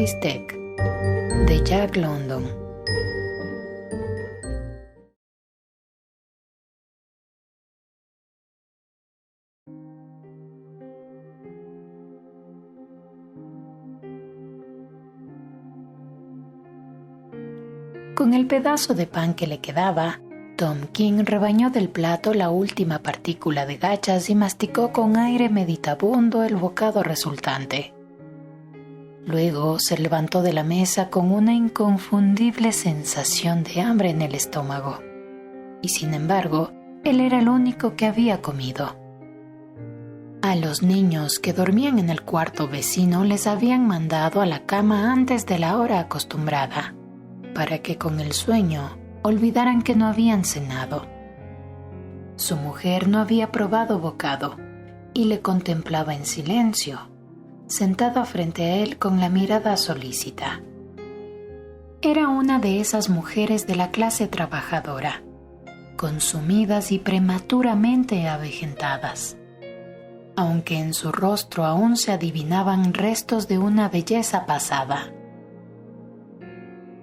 bistec, de Jack London. Con el pedazo de pan que le quedaba, Tom King rebañó del plato la última partícula de gachas y masticó con aire meditabundo el bocado resultante. Luego se levantó de la mesa con una inconfundible sensación de hambre en el estómago. Y sin embargo, él era el único que había comido. A los niños que dormían en el cuarto vecino les habían mandado a la cama antes de la hora acostumbrada, para que con el sueño olvidaran que no habían cenado. Su mujer no había probado bocado y le contemplaba en silencio, sentada frente a él con la mirada solícita. Era una de esas mujeres de la clase trabajadora, consumidas y prematuramente avejentadas, aunque en su rostro aún se adivinaban restos de una belleza pasada.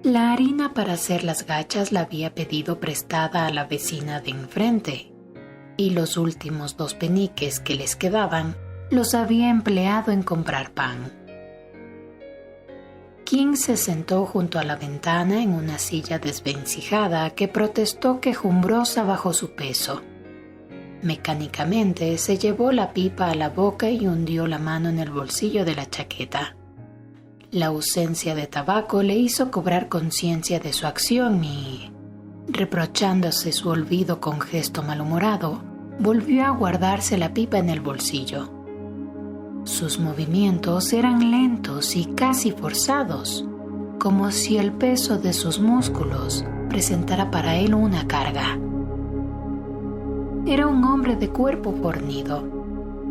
La harina para hacer las gachas la había pedido prestada a la vecina de enfrente, y los últimos 2 peniques que les quedaban los había empleado en comprar pan. King se sentó junto a la ventana en una silla desvencijada que protestó quejumbrosa bajo su peso. Mecánicamente se llevó la pipa a la boca y hundió la mano en el bolsillo de la chaqueta. La ausencia de tabaco le hizo cobrar conciencia de su acción y, reprochándose su olvido con gesto malhumorado, volvió a guardarse la pipa en el bolsillo. Sus movimientos eran lentos y casi forzados, como si el peso de sus músculos presentara para él una carga. Era un hombre de cuerpo fornido,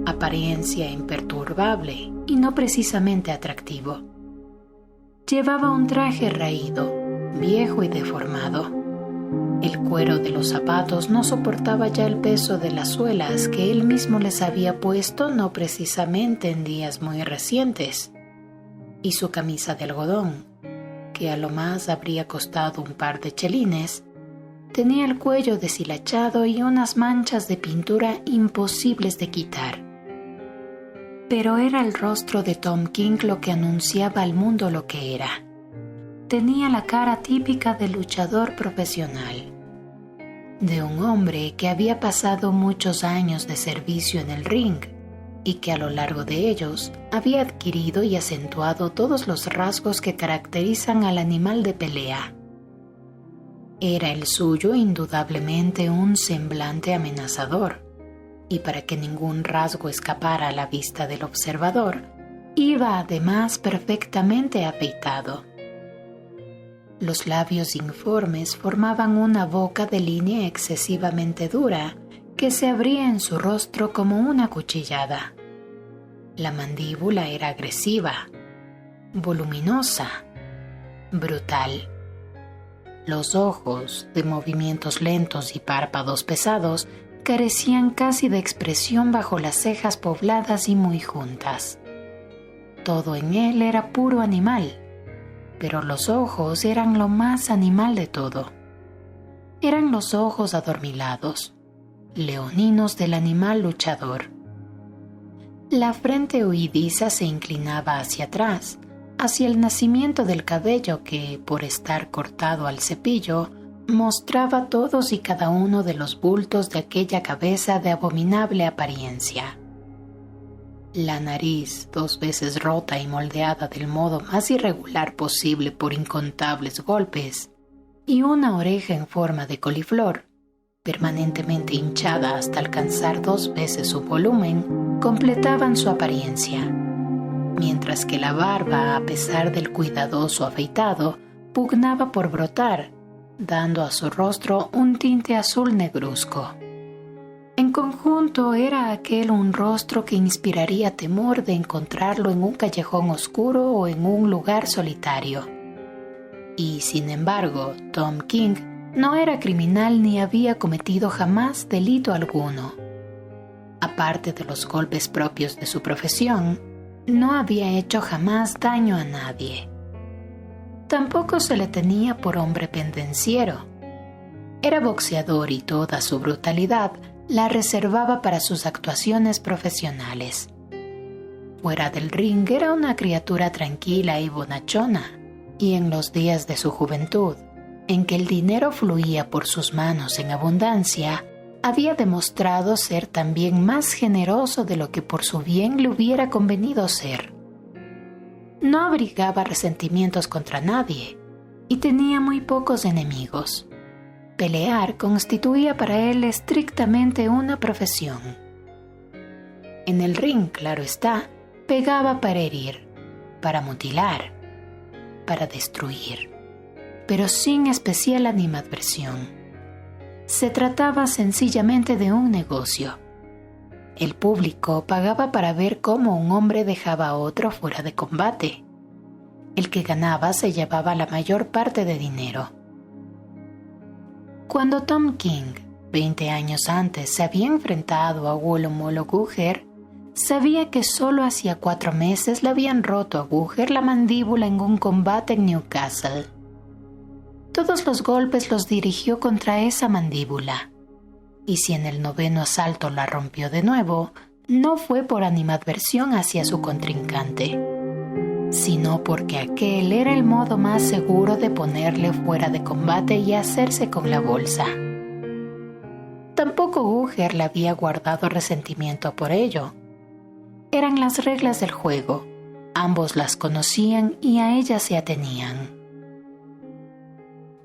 apariencia imperturbable y no precisamente atractivo. Llevaba un traje raído, viejo y deformado. El cuero de los zapatos no soportaba ya el peso de las suelas que él mismo les había puesto no precisamente en días muy recientes, y su camisa de algodón, que a lo más habría costado un par de chelines, tenía el cuello deshilachado y unas manchas de pintura imposibles de quitar. Pero era el rostro de Tom King lo que anunciaba al mundo lo que era. Tenía la cara típica del luchador profesional, de un hombre que había pasado muchos años de servicio en el ring y que a lo largo de ellos había adquirido y acentuado todos los rasgos que caracterizan al animal de pelea. Era el suyo indudablemente un semblante amenazador, y para que ningún rasgo escapara a la vista del observador, iba además perfectamente afeitado. Los labios informes formaban una boca de línea excesivamente dura que se abría en su rostro como una cuchillada. La mandíbula era agresiva, voluminosa, brutal. Los ojos, de movimientos lentos y párpados pesados, carecían casi de expresión bajo las cejas pobladas y muy juntas. Todo en él era puro animal, pero los ojos eran lo más animal de todo. Eran los ojos adormilados, leoninos del animal luchador. La frente huidiza se inclinaba hacia atrás, hacia el nacimiento del cabello que, por estar cortado al cepillo, mostraba todos y cada uno de los bultos de aquella cabeza de abominable apariencia. La nariz, 2 veces rota y moldeada del modo más irregular posible por incontables golpes, y una oreja en forma de coliflor, permanentemente hinchada hasta alcanzar 2 veces su volumen, completaban su apariencia, mientras que la barba, a pesar del cuidadoso afeitado, pugnaba por brotar, dando a su rostro un tinte azul negruzco. En conjunto era aquel un rostro que inspiraría temor de encontrarlo en un callejón oscuro o en un lugar solitario. Y sin embargo, Tom King no era criminal ni había cometido jamás delito alguno. Aparte de los golpes propios de su profesión, no había hecho jamás daño a nadie. Tampoco se le tenía por hombre pendenciero. Era boxeador y toda su brutalidad la reservaba para sus actuaciones profesionales. Fuera del ring era una criatura tranquila y bonachona, y en los días de su juventud, en que el dinero fluía por sus manos en abundancia, había demostrado ser también más generoso de lo que por su bien le hubiera convenido ser. No abrigaba resentimientos contra nadie y tenía muy pocos enemigos. Pelear constituía para él estrictamente una profesión. En el ring, claro está, pegaba para herir, para mutilar, para destruir, pero sin especial animadversión. Se trataba sencillamente de un negocio. El público pagaba para ver cómo un hombre dejaba a otro fuera de combate. El que ganaba se llevaba la mayor parte de dinero. Cuando Tom King, 20 años antes, se había enfrentado a Wulo Molo Guger, sabía que solo hacía 4 meses le habían roto a Guger la mandíbula en un combate en Newcastle. Todos los golpes los dirigió contra esa mandíbula, y si en el 9º asalto la rompió de nuevo, no fue por animadversión hacia su contrincante, sino porque aquel era el modo más seguro de ponerle fuera de combate y hacerse con la bolsa. Tampoco Guger le había guardado resentimiento por ello. Eran las reglas del juego, ambos las conocían y a ellas se atenían.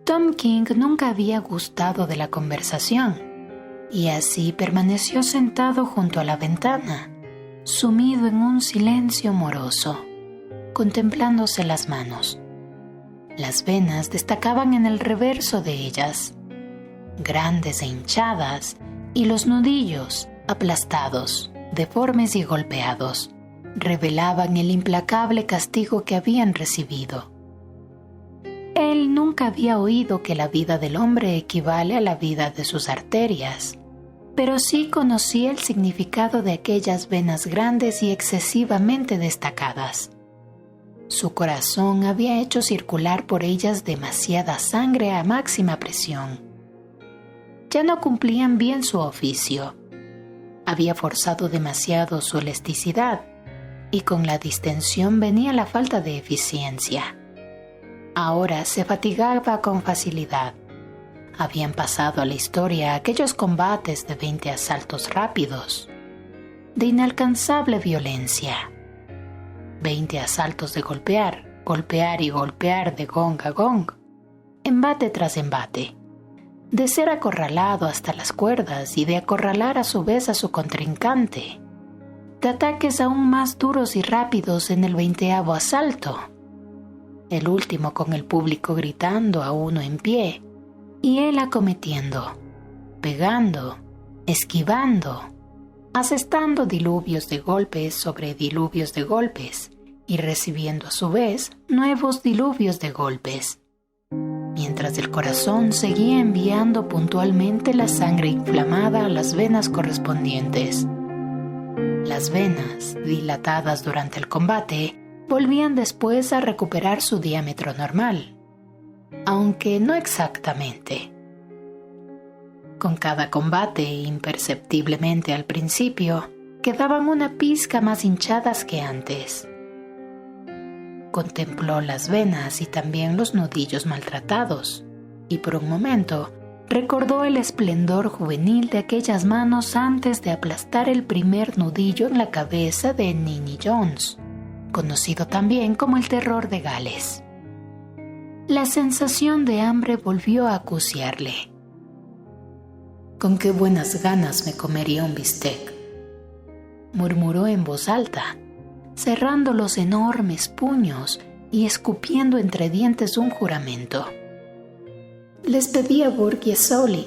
Tom King nunca había gustado de la conversación, y así permaneció sentado junto a la ventana, sumido en un silencio moroso, contemplándose las manos. Las venas destacaban en el reverso de ellas, grandes e hinchadas, y los nudillos, aplastados, deformes y golpeados, revelaban el implacable castigo que habían recibido. Él nunca había oído que la vida del hombre equivale a la vida de sus arterias, pero sí conocía el significado de aquellas venas grandes y excesivamente destacadas. Su corazón había hecho circular por ellas demasiada sangre a máxima presión. Ya no cumplían bien su oficio. Había forzado demasiado su elasticidad, y con la distensión venía la falta de eficiencia. Ahora se fatigaba con facilidad. Habían pasado a la historia aquellos combates de 20 asaltos rápidos, de inalcanzable violencia. 20 asaltos de golpear, golpear y golpear de gong a gong, embate tras embate, de ser acorralado hasta las cuerdas y de acorralar a su vez a su contrincante, de ataques aún más duros y rápidos en el 20º asalto, el último con el público gritando a uno en pie, y él acometiendo, pegando, esquivando, asestando diluvios de golpes sobre diluvios de golpes y recibiendo a su vez nuevos diluvios de golpes, mientras el corazón seguía enviando puntualmente la sangre inflamada a las venas correspondientes. Las venas, dilatadas durante el combate, volvían después a recuperar su diámetro normal, aunque no exactamente. Con cada combate, imperceptiblemente al principio, quedaban una pizca más hinchadas que antes. Contempló las venas y también los nudillos maltratados, y por un momento recordó el esplendor juvenil de aquellas manos antes de aplastar el primer nudillo en la cabeza de Ninny Jones, conocido también como el terror de Gales. La sensación de hambre volvió a acuciarle. «Con qué buenas ganas me comería un bistec», murmuró en voz alta, cerrando los enormes puños y escupiendo entre dientes un juramento. «Les pedí a Burke y a Soli»,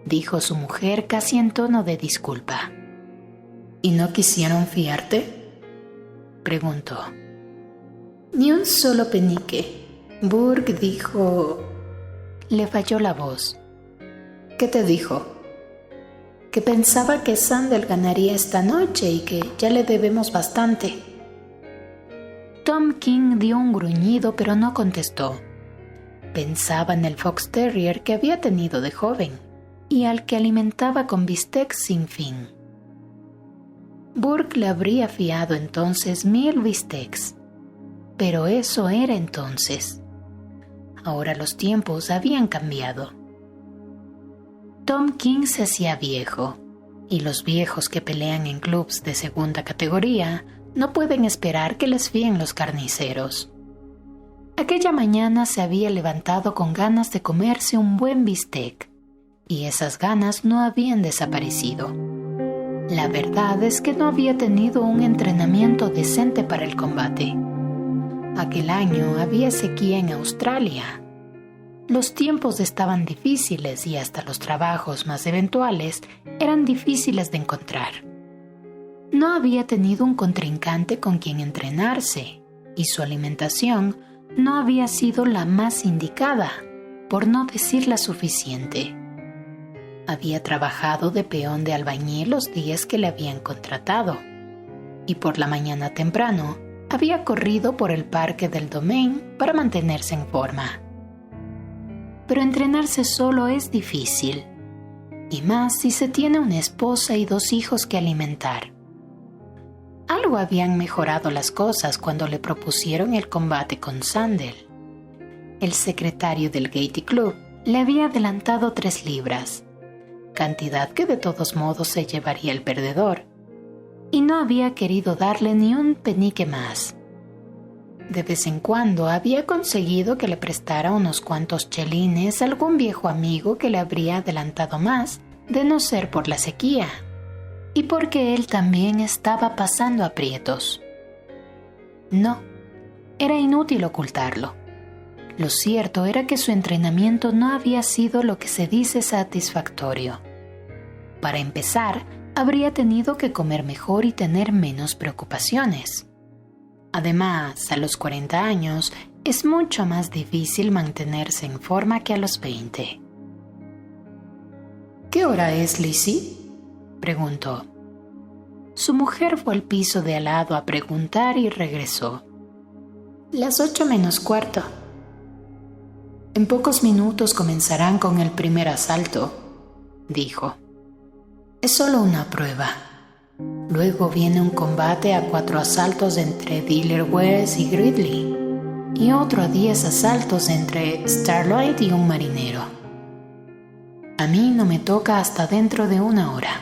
dijo su mujer casi en tono de disculpa. «¿Y no quisieron fiarte?», preguntó. «Ni un solo penique. Burke dijo...» Le falló la voz. «¿Qué te dijo?» «Que pensaba que Sandel ganaría esta noche y que ya le debemos bastante». Tom King dio un gruñido pero no contestó. Pensaba en el Fox Terrier que había tenido de joven y al que alimentaba con bistecs sin fin. Burke le habría fiado entonces 1000 bistecs, pero eso era entonces. Ahora los tiempos habían cambiado. Tom King se hacía viejo, y los viejos que pelean en clubs de segunda categoría no pueden esperar que les fíen los carniceros. Aquella mañana se había levantado con ganas de comerse un buen bistec, y esas ganas no habían desaparecido. La verdad es que no había tenido un entrenamiento decente para el combate. Aquel año había sequía en Australia. Los tiempos estaban difíciles y hasta los trabajos más eventuales eran difíciles de encontrar. No había tenido un contrincante con quien entrenarse y su alimentación no había sido la más indicada, por no decir la suficiente. Había trabajado de peón de albañil los días que le habían contratado y por la mañana temprano había corrido por el parque del Domain para mantenerse en forma. Pero entrenarse solo es difícil, y más si se tiene una esposa y 2 hijos que alimentar. Algo habían mejorado las cosas cuando le propusieron el combate con Sandel. El secretario del Gaiety Club le había adelantado 3 libras, cantidad que de todos modos se llevaría el perdedor, y no había querido darle ni un penique más. De vez en cuando había conseguido que le prestara unos cuantos chelines a algún viejo amigo que le habría adelantado más, de no ser por la sequía, y porque él también estaba pasando aprietos. No, era inútil ocultarlo. Lo cierto era que su entrenamiento no había sido lo que se dice satisfactorio. Para empezar, habría tenido que comer mejor y tener menos preocupaciones. Además, a los 40 años es mucho más difícil mantenerse en forma que a los 20. ¿Qué hora es, Lizzie?, preguntó. Su mujer fue al piso de al lado a preguntar y regresó. Las 8 menos cuarto. En pocos minutos comenzarán con el primer asalto, dijo. Es solo una prueba. Luego viene un combate a 4 asaltos entre Dealer West y Gridley, y otro a 10 asaltos entre Starlight y un marinero. A mí no me toca hasta dentro de 1 hora.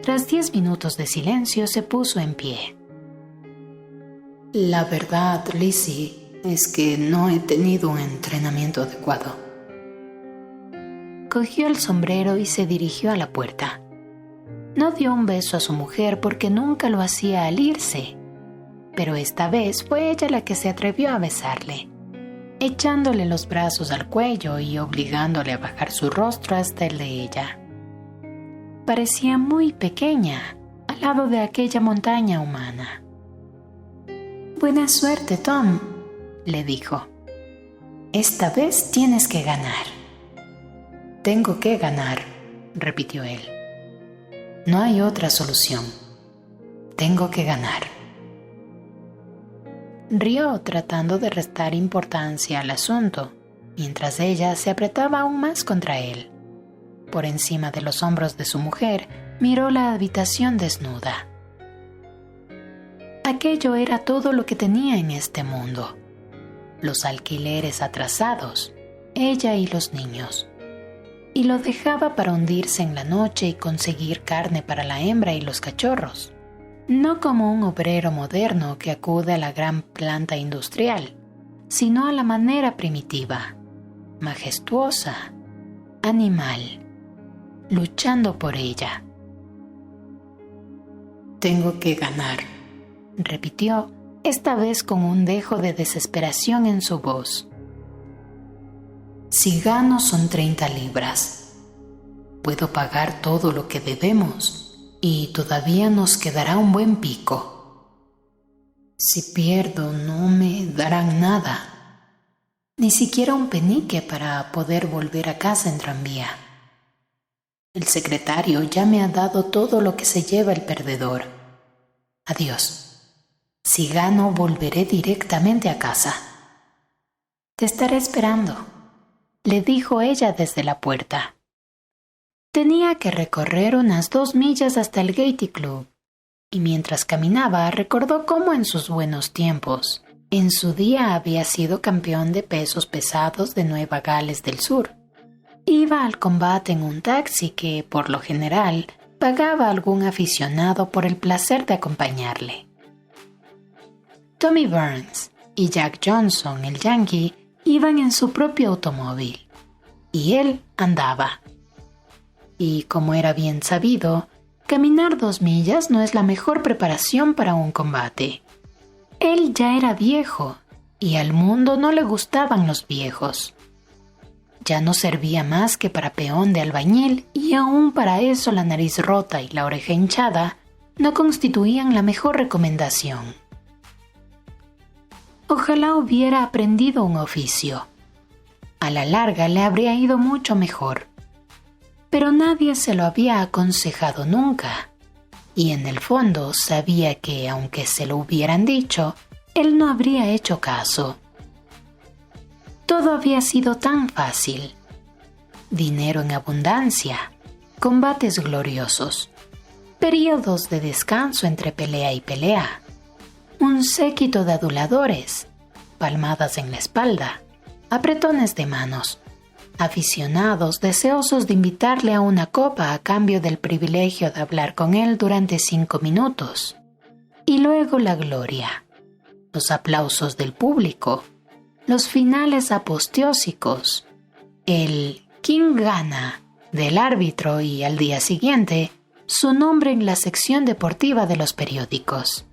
Tras 10 minutos de silencio se puso en pie. La verdad, Lizzie, es que no he tenido un entrenamiento adecuado. Cogió el sombrero y se dirigió a la puerta. No dio un beso a su mujer porque nunca lo hacía al irse, pero esta vez fue ella la que se atrevió a besarle, echándole los brazos al cuello y obligándole a bajar su rostro hasta el de ella. Parecía muy pequeña al lado de aquella montaña humana. Buena suerte, Tom, le dijo. Esta vez tienes que ganar. Tengo que ganar, repitió él. No hay otra solución. Tengo que ganar. Rió tratando de restar importancia al asunto, mientras ella se apretaba aún más contra él. Por encima de los hombros de su mujer, miró la habitación desnuda. Aquello era todo lo que tenía en este mundo. Los alquileres atrasados, ella y los niños. Y lo dejaba para hundirse en la noche y conseguir carne para la hembra y los cachorros. No como un obrero moderno que acude a la gran planta industrial, sino a la manera primitiva, majestuosa, animal, luchando por ella. Tengo que ganar, repitió, esta vez con un dejo de desesperación en su voz. Si gano son 30 libras. Puedo pagar todo lo que debemos y todavía nos quedará un buen pico. Si pierdo no me darán nada, ni siquiera un penique para poder volver a casa en tranvía. El secretario ya me ha dado todo lo que se lleva el perdedor. Adiós. Si gano, volveré directamente a casa. Te estaré esperando, le dijo ella desde la puerta. Tenía que recorrer unas 2 millas hasta el Gaiety Club, y mientras caminaba recordó cómo en sus buenos tiempos, en su día había sido campeón de pesos pesados de Nueva Gales del Sur. Iba al combate en un taxi que, por lo general, pagaba a algún aficionado por el placer de acompañarle. Tommy Burns y Jack Johnson, el Yankee, iban en su propio automóvil, y él andaba. Y como era bien sabido, caminar 2 millas no es la mejor preparación para un combate. Él ya era viejo, y al mundo no le gustaban los viejos. Ya no servía más que para peón de albañil, y aún para eso la nariz rota y la oreja hinchada no constituían la mejor recomendación. Ojalá hubiera aprendido un oficio. A la larga le habría ido mucho mejor. Pero nadie se lo había aconsejado nunca, y en el fondo sabía que, aunque se lo hubieran dicho, él no habría hecho caso. Todo había sido tan fácil. Dinero en abundancia, combates gloriosos, períodos de descanso entre pelea y pelea, un séquito de aduladores, palmadas en la espalda, apretones de manos, aficionados deseosos de invitarle a una copa a cambio del privilegio de hablar con él durante 5 minutos, y luego la gloria, los aplausos del público, los finales apoteósicos, el «¿Quién gana?» del árbitro y, al día siguiente, su nombre en la sección deportiva de los periódicos.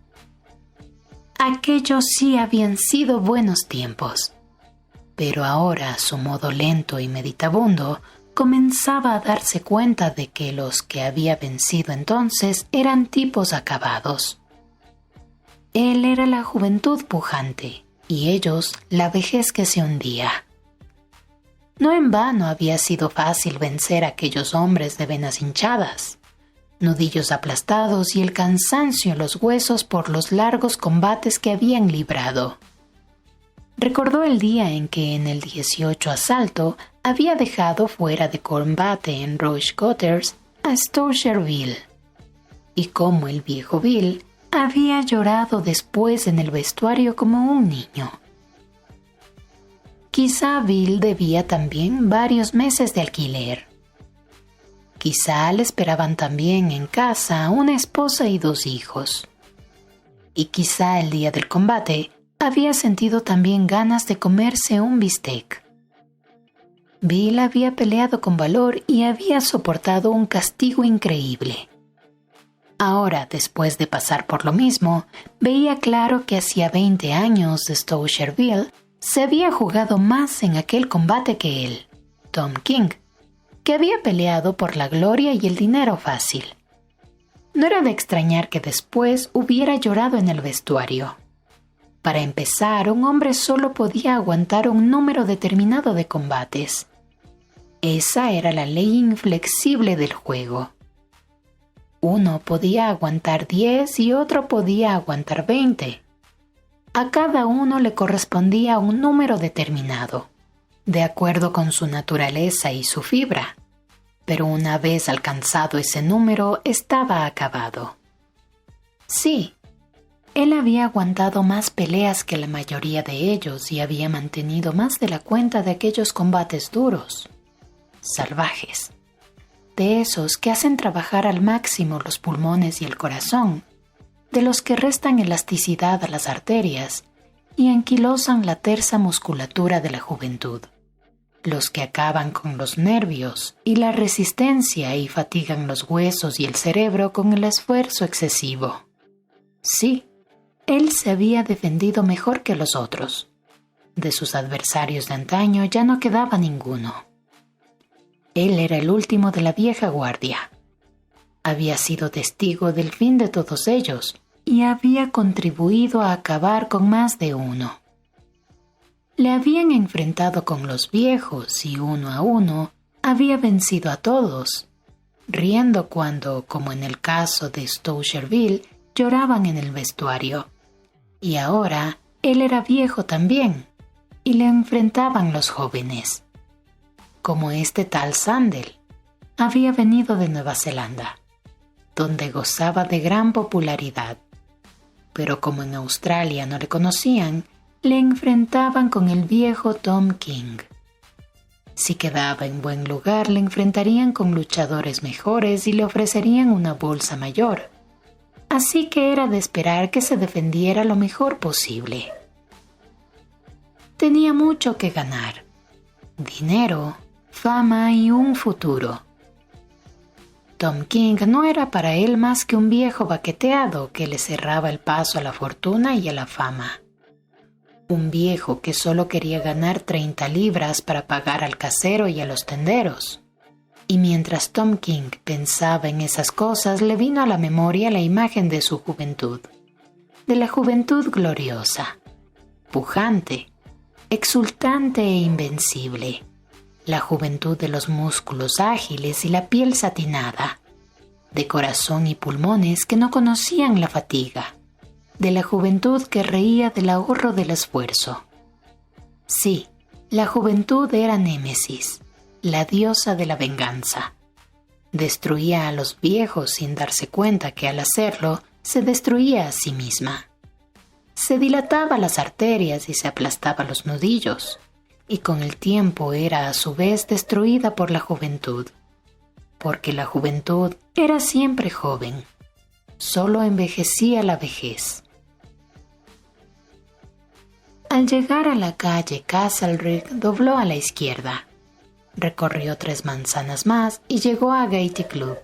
Aquellos sí habían sido buenos tiempos, pero ahora, a su modo lento y meditabundo, comenzaba a darse cuenta de que los que había vencido entonces eran tipos acabados. Él era la juventud pujante, y ellos la vejez que se hundía. No en vano había sido fácil vencer a aquellos hombres de venas hinchadas, nudillos aplastados y el cansancio en los huesos por los largos combates que habían librado. Recordó el día en que en el 18 asalto había dejado fuera de combate en Rouge Gutters a Stowsher Bill, y cómo el viejo Bill había llorado después en el vestuario como un niño. Quizá Bill debía también varios meses de alquiler. Quizá le esperaban también en casa una esposa y 2 hijos. Y quizá el día del combate había sentido también ganas de comerse un bistec. Bill había peleado con valor y había soportado un castigo increíble. Ahora, después de pasar por lo mismo, veía claro que hacía 20 años de Stowsher Bill se había jugado más en aquel combate que él, Tom King, que había peleado por la gloria y el dinero fácil. No era de extrañar que después hubiera llorado en el vestuario. Para empezar, un hombre solo podía aguantar un número determinado de combates. Esa era la ley inflexible del juego. Uno podía aguantar 10 y otro podía aguantar 20. A cada uno le correspondía un número determinado, de acuerdo con su naturaleza y su fibra. Pero una vez alcanzado ese número, estaba acabado. Sí, él había aguantado más peleas que la mayoría de ellos y había mantenido más de la cuenta de aquellos combates duros, salvajes, de esos que hacen trabajar al máximo los pulmones y el corazón, de los que restan elasticidad a las arterias y anquilosan la tersa musculatura de la juventud, los que acaban con los nervios y la resistencia y fatigan los huesos y el cerebro con el esfuerzo excesivo. Sí, él se había defendido mejor que los otros. De sus adversarios de antaño ya no quedaba ninguno. Él era el último de la vieja guardia. Había sido testigo del fin de todos ellos y había contribuido a acabar con más de uno. Le habían enfrentado con los viejos y uno a uno había vencido a todos, riendo cuando, como en el caso de Stowsher Bill, lloraban en el vestuario. Y ahora él era viejo también, y le enfrentaban los jóvenes. Como este tal Sandel, había venido de Nueva Zelanda, donde gozaba de gran popularidad. Pero como en Australia no le conocían, le enfrentaban con el viejo Tom King. Si quedaba en buen lugar, le enfrentarían con luchadores mejores y le ofrecerían una bolsa mayor. Así que era de esperar que se defendiera lo mejor posible. Tenía mucho que ganar: dinero, fama y un futuro. Tom King no era para él más que un viejo baqueteado que le cerraba el paso a la fortuna y a la fama. Un viejo que solo quería ganar 30 libras para pagar al casero y a los tenderos. Y mientras Tom King pensaba en esas cosas, le vino a la memoria la imagen de su juventud, de la juventud gloriosa, pujante, exultante e invencible, la juventud de los músculos ágiles y la piel satinada, de corazón y pulmones que no conocían la fatiga, de la juventud que reía del ahorro del esfuerzo. Sí, la juventud era Némesis, la diosa de la venganza. Destruía a los viejos sin darse cuenta que al hacerlo se destruía a sí misma. Se dilataba las arterias y se aplastaba los nudillos, y con el tiempo era a su vez destruida por la juventud, porque la juventud era siempre joven, solo envejecía la vejez. Al llegar a la calle Castlereagh, dobló a la izquierda. Recorrió 3 manzanas más y llegó a Gaiety Club.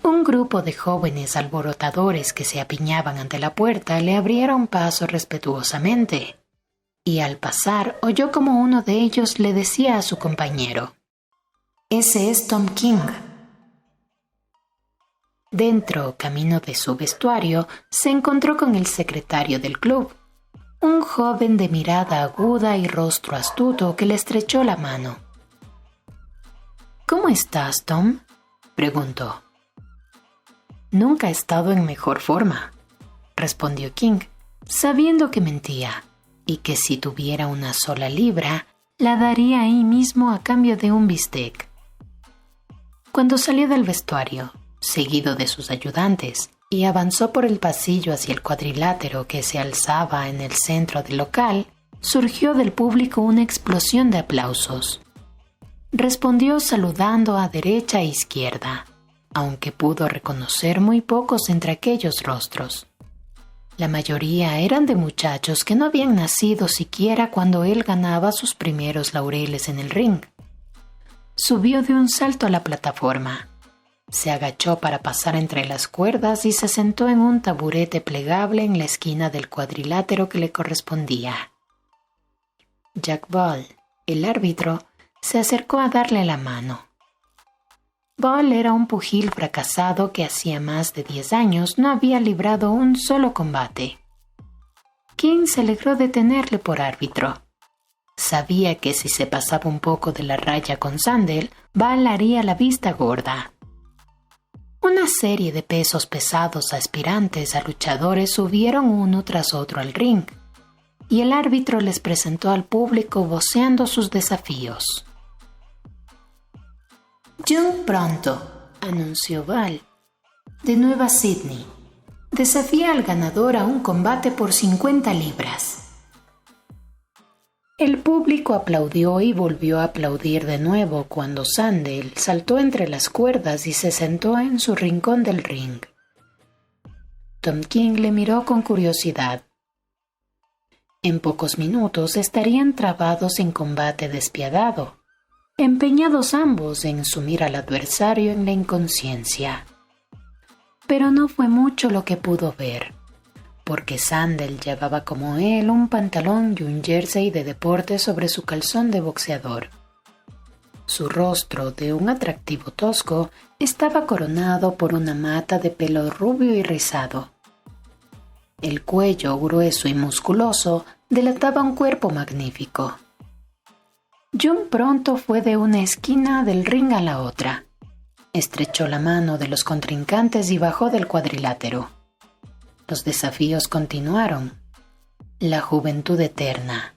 Un grupo de jóvenes alborotadores que se apiñaban ante la puerta le abrieron paso respetuosamente, y al pasar oyó como uno de ellos le decía a su compañero: «Ese es Tom King». Dentro, camino de su vestuario, se encontró con el secretario del club, un joven de mirada aguda y rostro astuto que le estrechó la mano. «¿Cómo estás, Tom?», preguntó. «Nunca he estado en mejor forma», respondió King, sabiendo que mentía, y que si tuviera una sola libra, la daría ahí mismo a cambio de un bistec. Cuando salió del vestuario, seguido de sus ayudantes, y avanzó por el pasillo hacia el cuadrilátero que se alzaba en el centro del local, surgió del público una explosión de aplausos. Respondió saludando a derecha e izquierda, aunque pudo reconocer muy pocos entre aquellos rostros. La mayoría eran de muchachos que no habían nacido siquiera cuando él ganaba sus primeros laureles en el ring. Subió de un salto a la plataforma, se agachó para pasar entre las cuerdas y se sentó en un taburete plegable en la esquina del cuadrilátero que le correspondía. Jack Ball, el árbitro, se acercó a darle la mano. Ball era un pugil fracasado que hacía más de 10 años no había librado un solo combate. King se alegró de tenerle por árbitro. Sabía que si se pasaba un poco de la raya con Sandel, Ball haría la vista gorda. Una serie de pesos pesados aspirantes a luchadores subieron uno tras otro al ring, y el árbitro les presentó al público voceando sus desafíos. «June pronto», anunció Ball, de Nueva Sydney, desafía al ganador a un combate por 50 libras. El público aplaudió y volvió a aplaudir de nuevo cuando Sandel saltó entre las cuerdas y se sentó en su rincón del ring. Tom King le miró con curiosidad. En pocos minutos estarían trabados en combate despiadado, empeñados ambos en sumir al adversario en la inconsciencia. Pero no fue mucho lo que pudo ver, porque Sandel llevaba como él un pantalón y un jersey de deporte sobre su calzón de boxeador. Su rostro, de un atractivo tosco, estaba coronado por una mata de pelo rubio y rizado. El cuello, grueso y musculoso, delataba un cuerpo magnífico. June pronto fue de una esquina del ring a la otra. Estrechó la mano de los contrincantes y bajó del cuadrilátero. Los desafíos continuaron, La juventud eterna,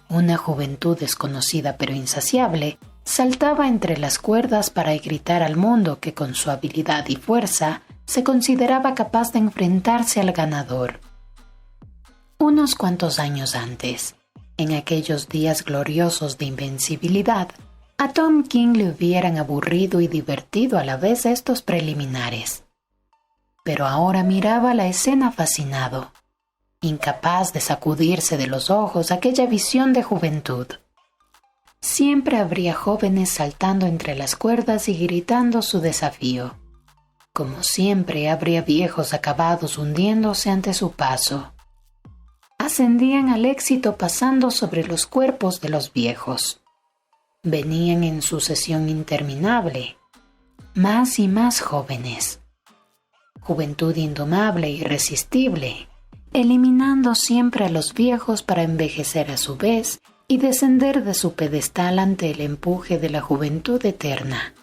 una juventud desconocida pero insaciable, saltaba entre las cuerdas para gritar al mundo que con su habilidad y fuerza se consideraba capaz de enfrentarse al ganador. Unos cuantos años antes, en aquellos días gloriosos de invencibilidad, a Tom King le hubieran aburrido y divertido a la vez estos preliminares. Pero ahora miraba la escena fascinado, incapaz de sacudirse de los ojos aquella visión de juventud. Siempre habría jóvenes saltando entre las cuerdas y gritando su desafío. Como siempre habría viejos acabados hundiéndose ante su paso. Ascendían al éxito pasando sobre los cuerpos de los viejos. Venían en sucesión interminable, más y más jóvenes. Juventud indomable e irresistible, eliminando siempre a los viejos para envejecer a su vez y descender de su pedestal ante el empuje de la juventud eterna.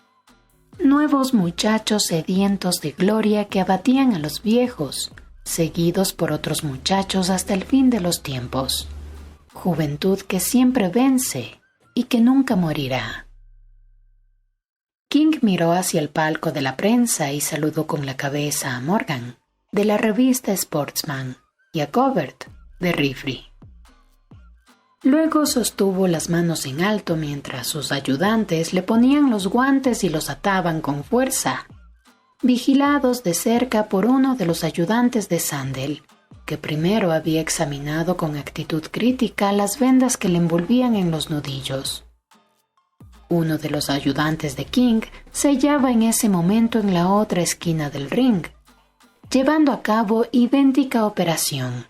Nuevos muchachos sedientos de gloria que abatían a los viejos, seguidos por otros muchachos hasta el fin de los tiempos. Juventud que siempre vence y que nunca morirá. King miró hacia el palco de la prensa y saludó con la cabeza a Morgan, de la revista Sportsman, y a Covert, de Rifree. Luego sostuvo las manos en alto mientras sus ayudantes le ponían los guantes y los ataban con fuerza, vigilados de cerca por uno de los ayudantes de Sandel, que primero había examinado con actitud crítica las vendas que le envolvían en los nudillos. Uno de los ayudantes de King se hallaba en ese momento en la otra esquina del ring, llevando a cabo idéntica operación.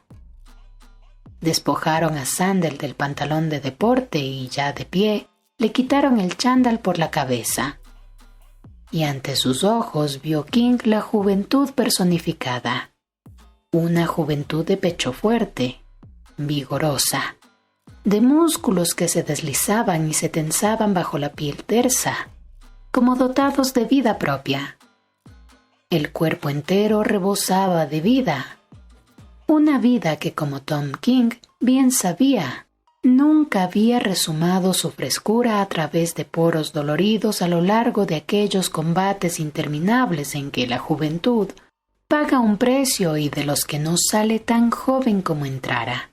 Despojaron a Sandel del pantalón de deporte y, ya de pie, le quitaron el chándal por la cabeza. Y ante sus ojos vio King la juventud personificada. Una juventud de pecho fuerte, vigorosa, de músculos que se deslizaban y se tensaban bajo la piel tersa, como dotados de vida propia. El cuerpo entero rebosaba de vida, una vida que, como Tom King bien sabía, nunca había resumado su frescura a través de poros doloridos a lo largo de aquellos combates interminables en que la juventud paga un precio y de los que no sale tan joven como entrara.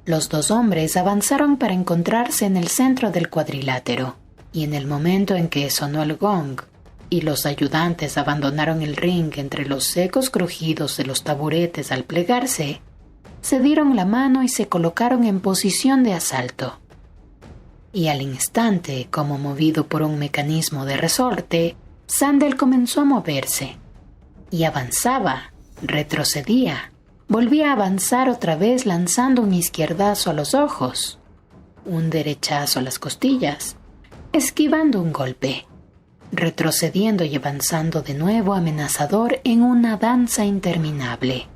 Los dos hombres avanzaron para encontrarse en el centro del cuadrilátero, y en el momento en que sonó el gong y los ayudantes abandonaron el ring entre los secos crujidos de los taburetes al plegarse, se dieron la mano y se colocaron en posición de asalto. Y al instante, como movido por un mecanismo de resorte, Sandel comenzó a moverse, y avanzaba, retrocedía, volvía a avanzar otra vez lanzando un izquierdazo a los ojos, un derechazo a las costillas, esquivando un golpe, retrocediendo y avanzando de nuevo amenazador en una danza interminable.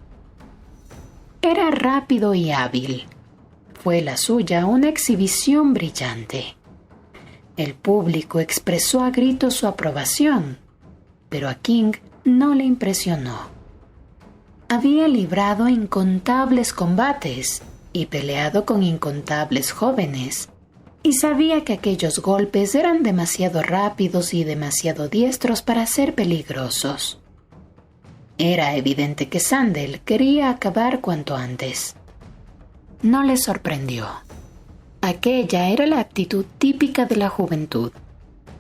Era rápido y hábil. Fue la suya una exhibición brillante. El público expresó a gritos su aprobación, pero a King no le impresionó. Había librado incontables combates y peleado con incontables jóvenes, y sabía que aquellos golpes eran demasiado rápidos y demasiado diestros para ser peligrosos. Era evidente que Sandel quería acabar cuanto antes. No le sorprendió. Aquella era la actitud típica de la juventud,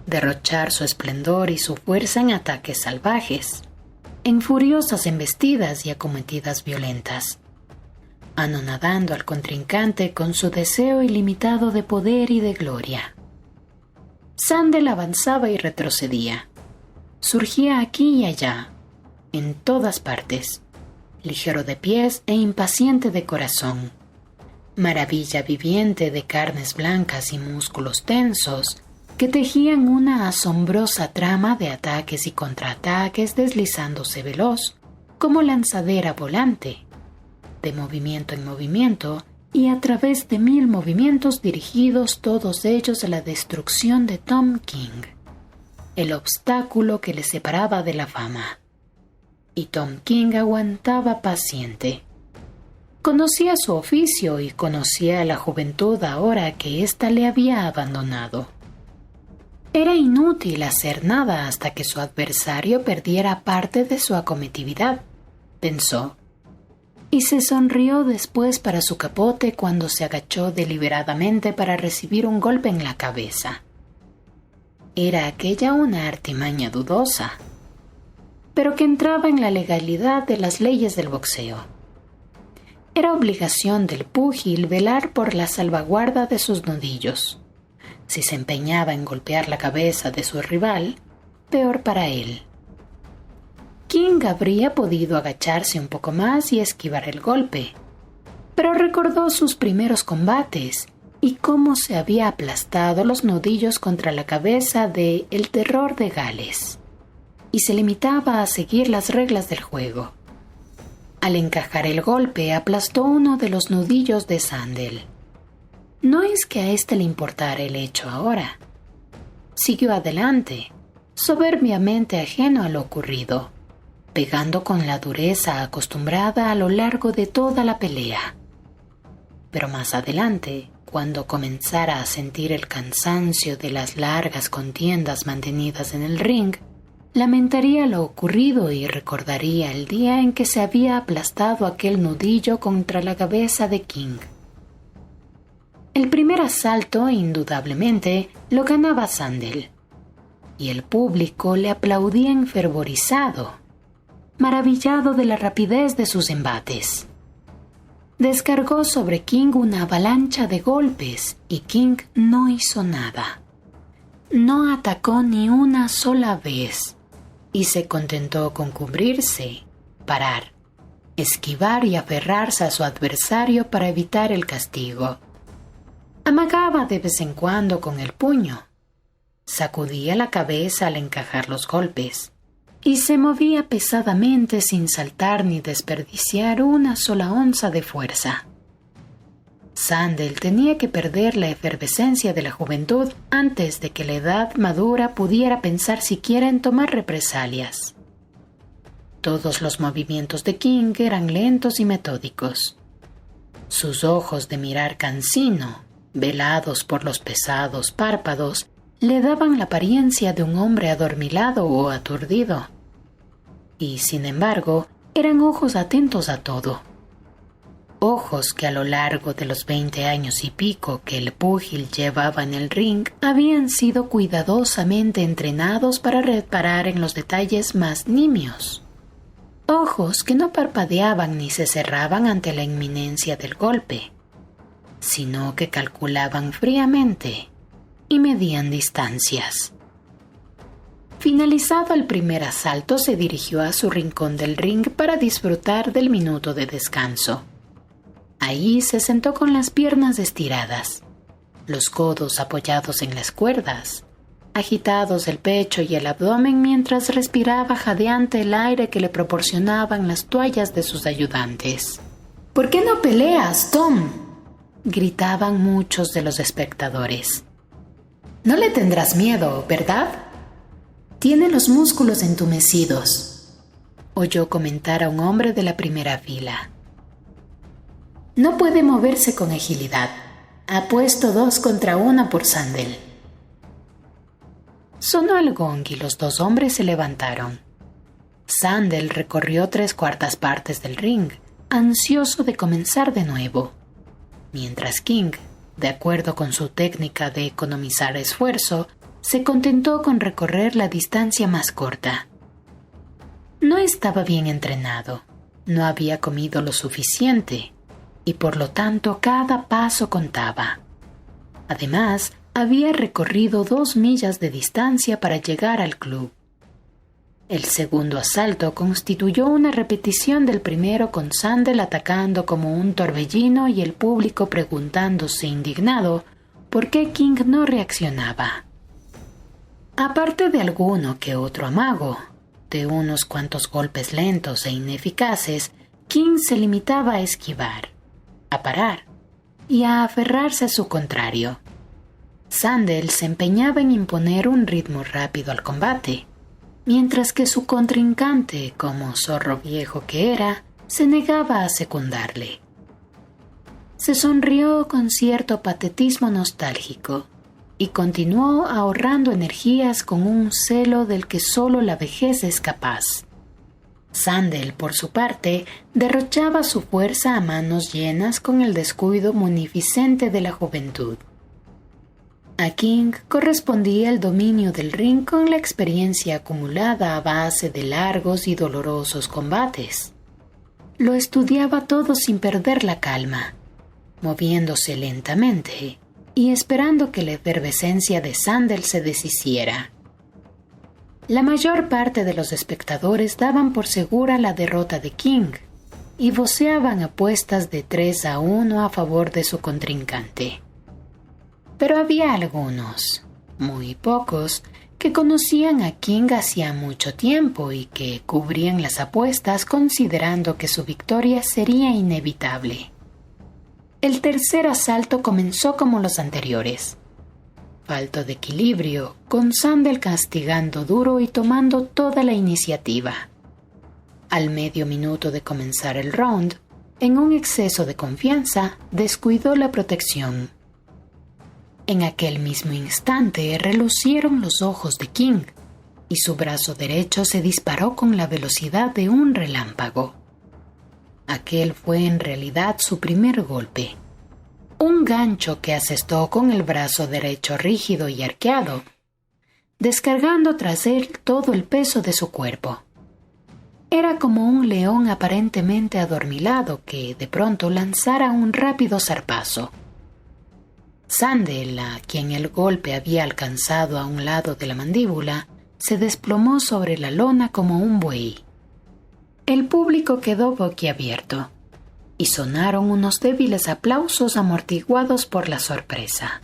derrochar su esplendor y su fuerza en ataques salvajes, en furiosas embestidas y acometidas violentas, anonadando al contrincante con su deseo ilimitado de poder y de gloria. Sandel avanzaba y retrocedía, surgía aquí y allá, en todas partes, ligero de pies e impaciente de corazón, maravilla viviente de carnes blancas y músculos tensos, que tejían una asombrosa trama de ataques y contraataques deslizándose veloz, como lanzadera volante, de movimiento en movimiento, y a través de 1000 movimientos dirigidos todos ellos a la destrucción de Tom King, el obstáculo que le separaba de la fama. Y Tom King aguantaba paciente. Conocía su oficio y conocía a la juventud ahora que ésta le había abandonado. Era inútil hacer nada hasta que su adversario perdiera parte de su acometividad, pensó, y se sonrió después para su capote cuando se agachó deliberadamente para recibir un golpe en la cabeza. Era aquella una artimaña dudosa, pero que entraba en la legalidad de las leyes del boxeo. Era obligación del púgil velar por la salvaguarda de sus nudillos. Si se empeñaba en golpear la cabeza de su rival, peor para él. King habría podido agacharse un poco más y esquivar el golpe, pero recordó sus primeros combates y cómo se había aplastado los nudillos contra la cabeza de El Terror de Gales, y se limitaba a seguir las reglas del juego. Al encajar el golpe, aplastó uno de los nudillos de Sandel. No es que a éste le importara el hecho ahora. Siguió adelante, soberbiamente ajeno a lo ocurrido, pegando con la dureza acostumbrada a lo largo de toda la pelea. Pero más adelante, cuando comenzara a sentir el cansancio de las largas contiendas mantenidas en el ring, lamentaría lo ocurrido y recordaría el día en que se había aplastado aquel nudillo contra la cabeza de King. El primer asalto, indudablemente, lo ganaba Sandel, y el público le aplaudía enfervorizado, maravillado de la rapidez de sus embates. Descargó sobre King una avalancha de golpes y King no hizo nada. No atacó ni una sola vez y se contentó con cubrirse, parar, esquivar y aferrarse a su adversario para evitar el castigo. Amagaba de vez en cuando con el puño, sacudía la cabeza al encajar los golpes y se movía pesadamente sin saltar ni desperdiciar una sola onza de fuerza. Sandel tenía que perder la efervescencia de la juventud antes de que la edad madura pudiera pensar siquiera en tomar represalias. Todos los movimientos de King eran lentos y metódicos. Sus ojos de mirar cansino, velados por los pesados párpados, le daban la apariencia de un hombre adormilado o aturdido. Y, sin embargo, eran ojos atentos a todo. Ojos que a lo largo de los 20 años y pico que el púgil llevaba en el ring habían sido cuidadosamente entrenados para reparar en los detalles más nimios. Ojos que no parpadeaban ni se cerraban ante la inminencia del golpe, sino que calculaban fríamente y medían distancias. Finalizado el primer asalto, se dirigió a su rincón del ring para disfrutar del minuto de descanso. Ahí se sentó con las piernas estiradas, los codos apoyados en las cuerdas, agitados el pecho y el abdomen mientras respiraba jadeante el aire que le proporcionaban las toallas de sus ayudantes. «¿Por qué no peleas, Tom?», gritaban muchos de los espectadores. «No le tendrás miedo, ¿verdad? Tiene los músculos entumecidos», oyó comentar a un hombre de la primera fila. «No puede moverse con agilidad. Ha puesto 2 contra 1 por Sandel». Sonó el gong y los 2 hombres se levantaron. Sandel recorrió 3/4 partes del ring, ansioso de comenzar de nuevo, mientras King, de acuerdo con su técnica de economizar esfuerzo, se contentó con recorrer la distancia más corta. No estaba bien entrenado, no había comido lo suficiente, y por lo tanto cada paso contaba. Además, había recorrido 2 millas de distancia para llegar al club. El segundo asalto constituyó una repetición del primero, con Sandel atacando como un torbellino y el público preguntándose indignado por qué King no reaccionaba. Aparte de alguno que otro amago, de unos cuantos golpes lentos e ineficaces, King se limitaba a esquivar, a parar, y a aferrarse a su contrario. Sandel se empeñaba en imponer un ritmo rápido al combate, mientras que su contrincante, como zorro viejo que era, se negaba a secundarle. Se sonrió con cierto patetismo nostálgico y continuó ahorrando energías con un celo del que solo la vejez es capaz. Sandel, por su parte, derrochaba su fuerza a manos llenas con el descuido munificente de la juventud. A King correspondía el dominio del ring con la experiencia acumulada a base de largos y dolorosos combates. Lo estudiaba todo sin perder la calma, moviéndose lentamente y esperando que la efervescencia de Sandel se deshiciera. La mayor parte de los espectadores daban por segura la derrota de King y voceaban apuestas de 3-1 a favor de su contrincante. Pero había algunos, muy pocos, que conocían a King hacía mucho tiempo y que cubrían las apuestas considerando que su victoria sería inevitable. El tercer asalto comenzó como los anteriores. Falto de equilibrio, con Sandel castigando duro y tomando toda la iniciativa. Al medio minuto de comenzar el round, en un exceso de confianza, descuidó la protección. En aquel mismo instante relucieron los ojos de King y su brazo derecho se disparó con la velocidad de un relámpago. Aquel fue en realidad su primer golpe. Un gancho que asestó con el brazo derecho rígido y arqueado, descargando tras él todo el peso de su cuerpo. Era como un león aparentemente adormilado que de pronto lanzara un rápido zarpazo. Sandel, a quien el golpe había alcanzado a un lado de la mandíbula, se desplomó sobre la lona como un buey. El público quedó boquiabierto y sonaron unos débiles aplausos amortiguados por la sorpresa.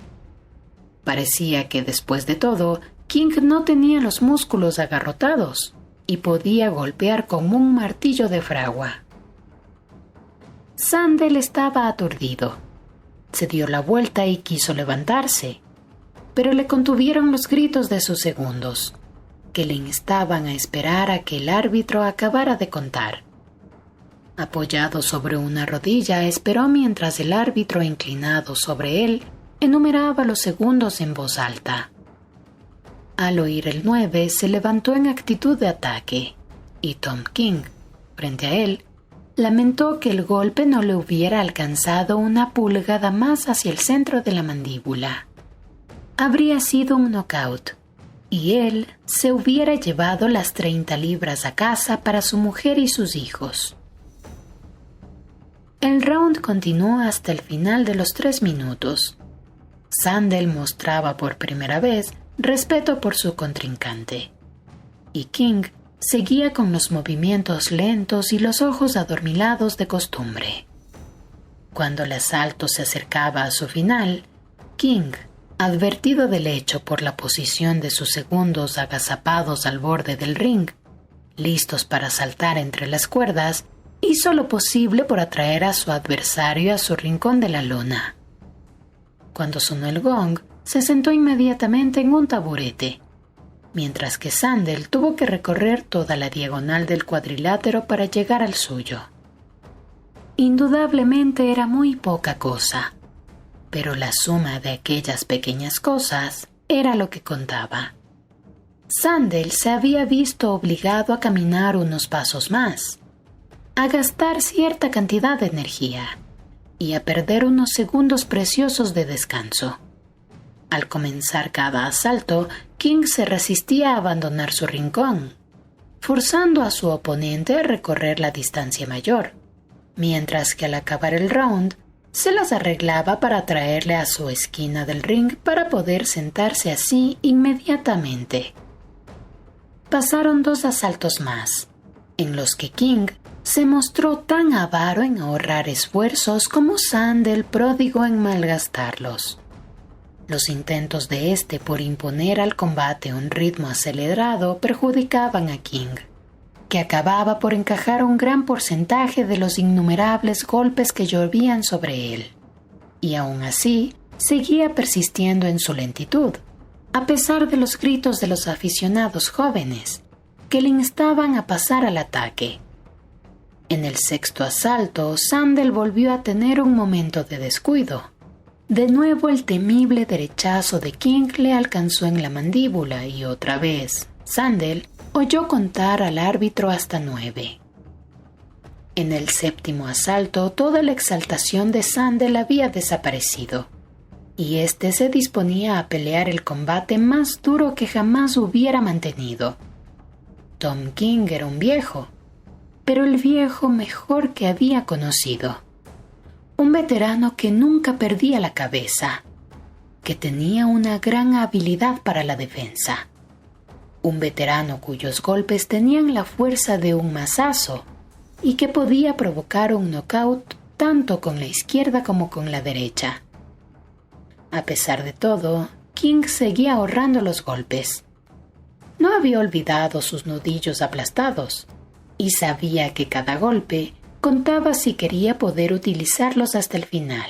Parecía que después de todo, King no tenía los músculos agarrotados y podía golpear con un martillo de fragua. Sandel estaba aturdido. Se dio la vuelta y quiso levantarse, pero le contuvieron los gritos de sus segundos, que le instaban a esperar a que el árbitro acabara de contar. Apoyado sobre una rodilla, esperó mientras el árbitro, inclinado sobre él, enumeraba los segundos en voz alta. Al oír el 9, se levantó en actitud de ataque, y Tom King, frente a él, lamentó que el golpe no le hubiera alcanzado una pulgada más hacia el centro de la mandíbula. Habría sido un knockout, y él se hubiera llevado las 30 libras a casa para su mujer y sus hijos. El round continuó hasta el final de los 3 minutos. Sandel mostraba por primera vez respeto por su contrincante, y King seguía con los movimientos lentos y los ojos adormilados de costumbre. Cuando el asalto se acercaba a su final, King, advertido del hecho por la posición de sus segundos agazapados al borde del ring, listos para saltar entre las cuerdas, hizo lo posible por atraer a su adversario a su rincón de la lona. Cuando sonó el gong, se sentó inmediatamente en un taburete, mientras que Sandel tuvo que recorrer toda la diagonal del cuadrilátero para llegar al suyo. Indudablemente era muy poca cosa, pero la suma de aquellas pequeñas cosas era lo que contaba. Sandel se había visto obligado a caminar unos pasos más, a gastar cierta cantidad de energía y a perder unos segundos preciosos de descanso. Al comenzar cada asalto, King se resistía a abandonar su rincón, forzando a su oponente a recorrer la distancia mayor, mientras que al acabar el round, se las arreglaba para traerle a su esquina del ring para poder sentarse así inmediatamente. Pasaron 2 asaltos más, en los que King se mostró tan avaro en ahorrar esfuerzos como Sandel pródigo en malgastarlos. Los intentos de este por imponer al combate un ritmo acelerado perjudicaban a King, que acababa por encajar un gran porcentaje de los innumerables golpes que llovían sobre él, y aún así seguía persistiendo en su lentitud, a pesar de los gritos de los aficionados jóvenes que le instaban a pasar al ataque. En el sexto asalto, Sandel volvió a tener un momento de descuido. De nuevo el temible derechazo de King le alcanzó en la mandíbula y otra vez Sandel oyó contar al árbitro hasta 9. En el séptimo asalto, toda la exaltación de Sandel había desaparecido, y este se disponía a pelear el combate más duro que jamás hubiera mantenido. Tom King era un viejo, pero el viejo mejor que había conocido. Un veterano que nunca perdía la cabeza, que tenía una gran habilidad para la defensa. Un veterano cuyos golpes tenían la fuerza de un mazazo y que podía provocar un knockout tanto con la izquierda como con la derecha. A pesar de todo, King seguía ahorrando los golpes. No había olvidado sus nudillos aplastados y sabía que cada golpe contaba si quería poder utilizarlos hasta el final.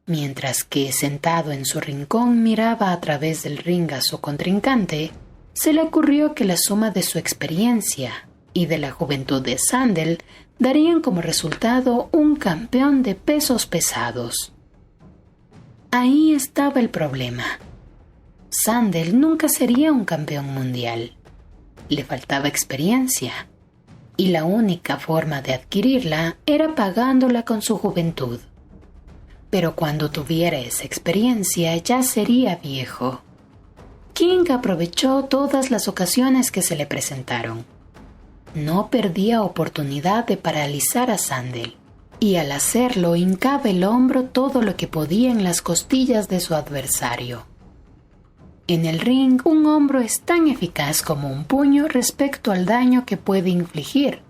Mientras que, sentado en su rincón, miraba a través del ring a su contrincante, se le ocurrió que la suma de su experiencia y de la juventud de Sandel darían como resultado un campeón de pesos pesados. Ahí estaba el problema. Sandel nunca sería un campeón mundial. Le faltaba experiencia, y la única forma de adquirirla era pagándola con su juventud. Pero cuando tuviera esa experiencia ya sería viejo. King aprovechó todas las ocasiones que se le presentaron. No perdía oportunidad de paralizar a Sandel, y al hacerlo hincaba el hombro todo lo que podía en las costillas de su adversario. En el ring, un hombro es tan eficaz como un puño respecto al daño que puede infligir,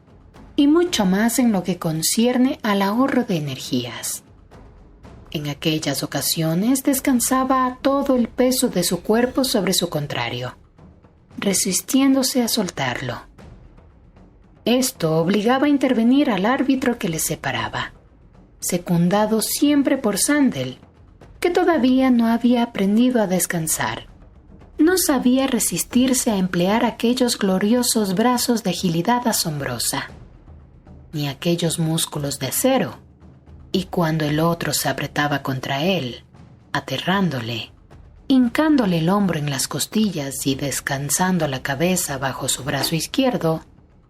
y mucho más en lo que concierne al ahorro de energías. En aquellas ocasiones descansaba todo el peso de su cuerpo sobre su contrario, resistiéndose a soltarlo. Esto obligaba a intervenir al árbitro que les separaba, secundado siempre por Sandel, que todavía no había aprendido a descansar. No sabía resistirse a emplear aquellos gloriosos brazos de agilidad asombrosa, ni aquellos músculos de acero, y cuando el otro se apretaba contra él, aterrándole, hincándole el hombro en las costillas y descansando la cabeza bajo su brazo izquierdo,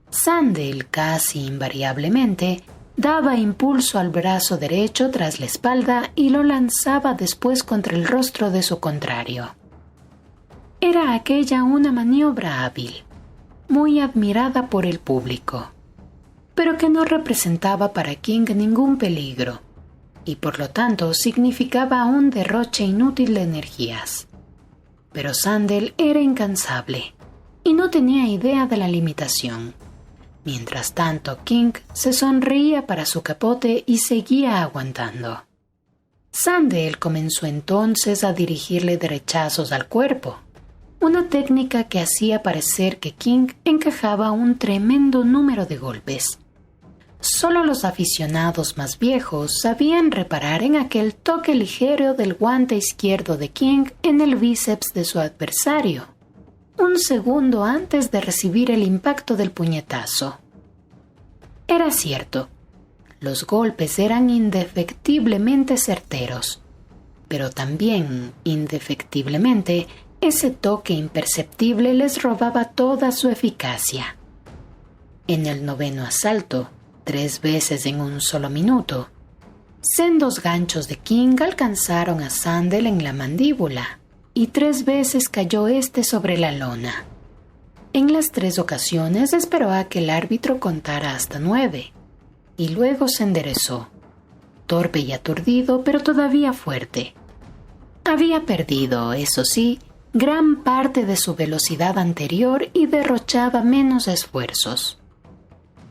Sandel casi invariablemente daba impulso al brazo derecho tras la espalda y lo lanzaba después contra el rostro de su contrario. Era aquella una maniobra hábil, muy admirada por el público, pero que no representaba para King ningún peligro, y por lo tanto significaba un derroche inútil de energías. Pero Sandel era incansable, y no tenía idea de la limitación. Mientras tanto, King se sonreía para su capote y seguía aguantando. Sandel comenzó entonces a dirigirle derechazos al cuerpo, una técnica que hacía parecer que King encajaba un tremendo número de golpes. Solo los aficionados más viejos sabían reparar en aquel toque ligero del guante izquierdo de King en el bíceps de su adversario, un segundo antes de recibir el impacto del puñetazo. Era cierto, los golpes eran indefectiblemente certeros, pero también, indefectiblemente, ese toque imperceptible les robaba toda su eficacia. En el noveno asalto, 3 veces en un solo minuto, sendos ganchos de King alcanzaron a Sandel en la mandíbula, y 3 veces cayó éste sobre la lona. En las 3 ocasiones esperó a que el árbitro contara hasta 9, y luego se enderezó, torpe y aturdido, pero todavía fuerte. Había perdido, eso sí, gran parte de su velocidad anterior y derrochaba menos esfuerzos.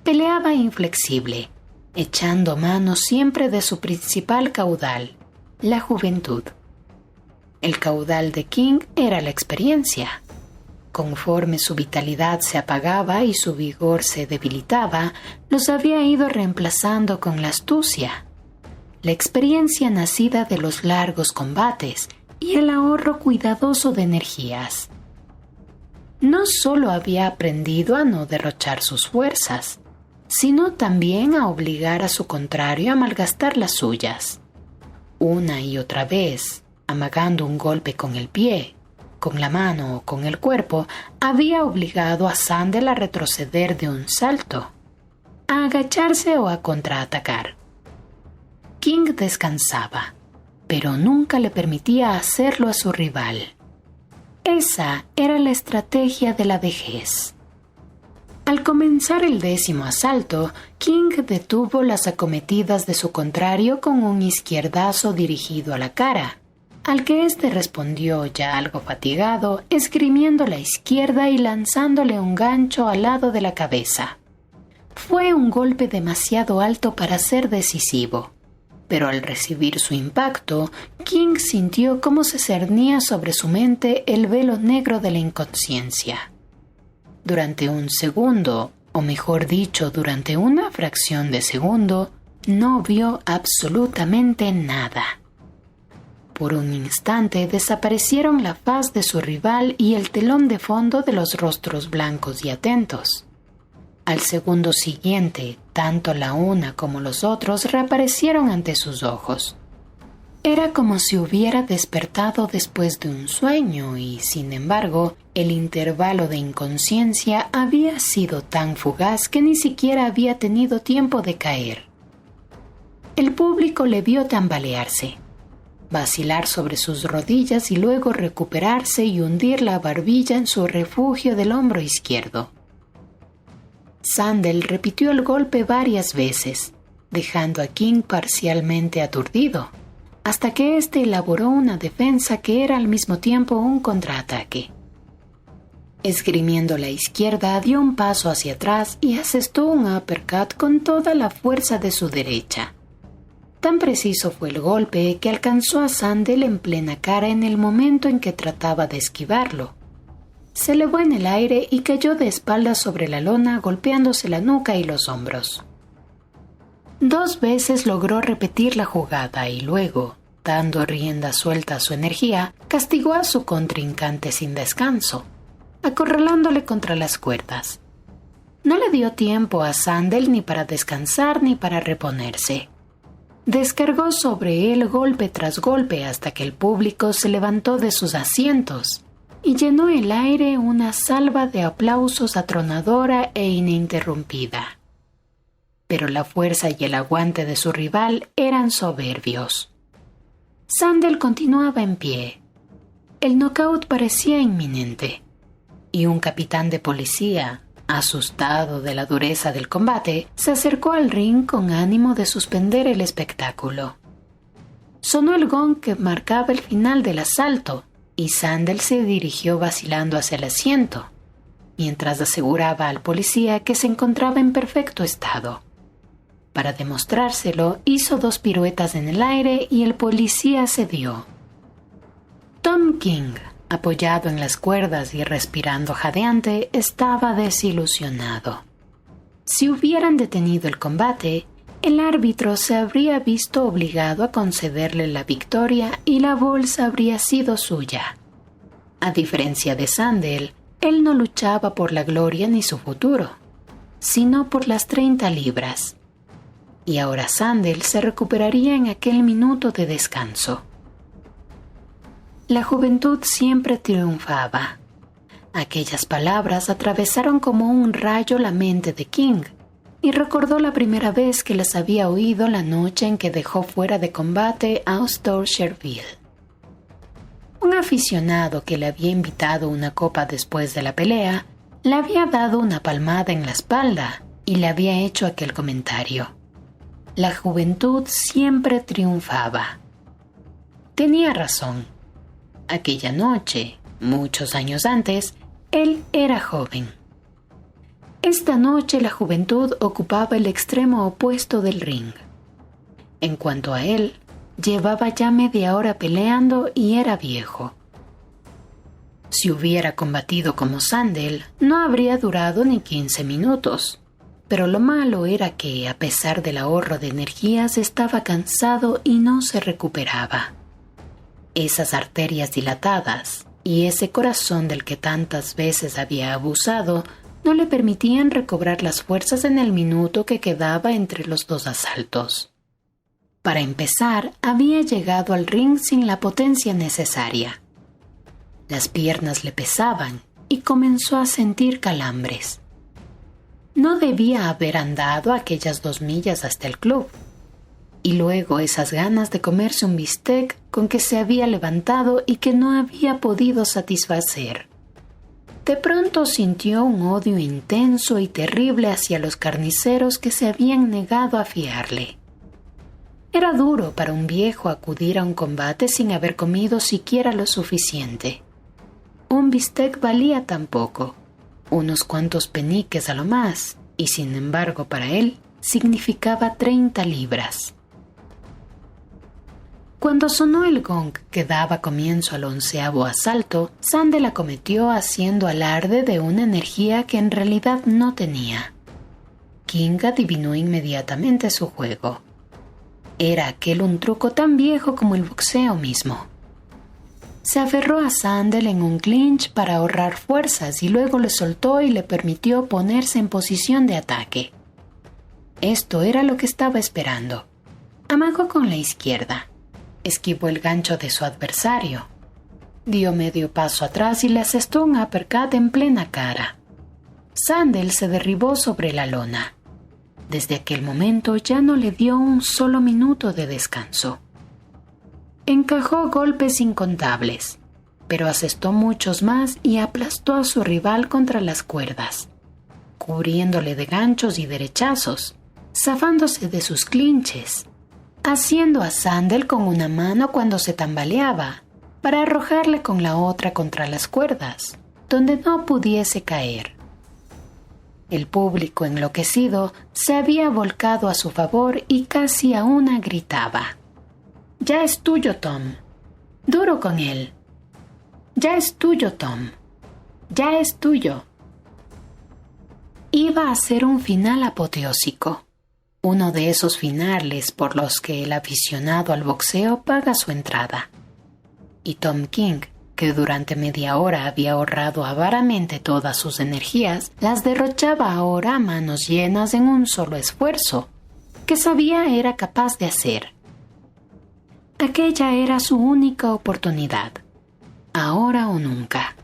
Peleaba inflexible, echando mano siempre de su principal caudal, la juventud. El caudal de King era la experiencia. Conforme su vitalidad se apagaba y su vigor se debilitaba, los había ido reemplazando con la astucia. la experiencia nacida de los largos combates y el ahorro cuidadoso de energías. No solo había aprendido a no derrochar sus fuerzas, sino también a obligar a su contrario a malgastar las suyas. Una y otra vez, amagando un golpe con el pie, con la mano o con el cuerpo, había obligado a Sandel a retroceder de un salto, a agacharse o a contraatacar. King descansaba, pero nunca le permitía hacerlo a su rival. Esa era la estrategia de la vejez. Al comenzar el 10º asalto, King detuvo las acometidas de su contrario con un izquierdazo dirigido a la cara, al que éste respondió ya algo fatigado, esgrimiendo la izquierda y lanzándole un gancho al lado de la cabeza. Fue un golpe demasiado alto para ser decisivo, pero al recibir su impacto, King sintió cómo se cernía sobre su mente el velo negro de la inconsciencia. Durante un segundo, o mejor dicho, durante una fracción de segundo, no vio absolutamente nada. Por un instante desaparecieron la faz de su rival y el telón de fondo de los rostros blancos y atentos. Al segundo siguiente, tanto la una como los otros reaparecieron ante sus ojos. Era como si hubiera despertado después de un sueño y, sin embargo, el intervalo de inconsciencia había sido tan fugaz que ni siquiera había tenido tiempo de caer. El público le vio tambalearse, vacilar sobre sus rodillas y luego recuperarse y hundir la barbilla en su refugio del hombro izquierdo. Sandel repitió el golpe varias veces, dejando a King parcialmente aturdido, hasta que éste elaboró una defensa que era al mismo tiempo un contraataque. Esgrimiendo la izquierda, dio un paso hacia atrás y asestó un uppercut con toda la fuerza de su derecha. Tan preciso fue el golpe que alcanzó a Sandel en plena cara en el momento en que trataba de esquivarlo. Se elevó en el aire y cayó de espaldas sobre la lona, golpeándose la nuca y los hombros. 2 veces logró repetir la jugada y luego, dando rienda suelta a su energía, castigó a su contrincante sin descanso, acorralándole contra las cuerdas. No le dio tiempo a Sandel ni para descansar ni para reponerse. Descargó sobre él golpe tras golpe hasta que el público se levantó de sus asientos y llenó el aire una salva de aplausos atronadora e ininterrumpida. Pero la fuerza y el aguante de su rival eran soberbios. Sandel continuaba en pie. El knockout parecía inminente, y un capitán de policía, asustado de la dureza del combate, se acercó al ring con ánimo de suspender el espectáculo. Sonó el gong que marcaba el final del asalto, y Sandel se dirigió vacilando hacia el asiento, mientras aseguraba al policía que se encontraba en perfecto estado. Para demostrárselo, hizo 2 piruetas en el aire y el policía cedió. Tom King, apoyado en las cuerdas y respirando jadeante, estaba desilusionado. Si hubieran detenido el combate, el árbitro se habría visto obligado a concederle la victoria y la bolsa habría sido suya. A diferencia de Sandel, él no luchaba por la gloria ni su futuro, sino por las 30 libras. Y ahora Sandel se recuperaría en aquel minuto de descanso. La juventud siempre triunfaba. Aquellas palabras atravesaron como un rayo la mente de King, y recordó la primera vez que las había oído la noche en que dejó fuera de combate a Sherville. Un aficionado que le había invitado una copa después de la pelea, le había dado una palmada en la espalda y le había hecho aquel comentario. La juventud siempre triunfaba. Tenía razón. Aquella noche, muchos años antes, él era joven. Esta noche la juventud ocupaba el extremo opuesto del ring. En cuanto a él, llevaba ya media hora peleando y era viejo. Si hubiera combatido como Sandel, no habría durado ni 15 minutos. pero lo malo era que, a pesar del ahorro de energías, estaba cansado y no se recuperaba. Esas arterias dilatadas y ese corazón del que tantas veces había abusado no le permitían recobrar las fuerzas en el minuto que quedaba entre los dos asaltos. Para empezar, había llegado al ring sin la potencia necesaria. Las piernas le pesaban y comenzó a sentir calambres. No debía haber andado aquellas 2 millas hasta el club. Y luego esas ganas de comerse un bistec con que se había levantado y que no había podido satisfacer. De pronto sintió un odio intenso y terrible hacia los carniceros que se habían negado a fiarle. Era duro para un viejo acudir a un combate sin haber comido siquiera lo suficiente. Un bistec valía tan poco, unos cuantos peniques a lo más, y sin embargo para él significaba 30 libras. Cuando sonó el gong que daba comienzo al 11º asalto, Sandel acometió haciendo alarde de una energía que en realidad no tenía. King adivinó inmediatamente su juego. Era aquel un truco tan viejo como el boxeo mismo. Se aferró a Sandel en un clinch para ahorrar fuerzas y luego le soltó y le permitió ponerse en posición de ataque. Esto era lo que estaba esperando. Amagó con la izquierda. Esquivó el gancho de su adversario. Dio medio paso atrás y le asestó un uppercut en plena cara. Sandel se derribó sobre la lona. Desde aquel momento ya no le dio un solo minuto de descanso. Encajó golpes incontables, pero asestó muchos más y aplastó a su rival contra las cuerdas, cubriéndole de ganchos y derechazos, zafándose de sus clinches, haciendo a Sandel con una mano cuando se tambaleaba, para arrojarle con la otra contra las cuerdas, donde no pudiese caer. El público enloquecido se había volcado a su favor y casi a una gritaba: «Ya es tuyo, Tom. Duro con él. Ya es tuyo, Tom. Ya es tuyo». Iba a ser un final apoteósico. Uno de esos finales por los que el aficionado al boxeo paga su entrada. Y Tom King, que durante media hora había ahorrado avaramente todas sus energías, las derrochaba ahora a manos llenas en un solo esfuerzo, que sabía era capaz de hacer. Aquella era su única oportunidad, ahora o nunca.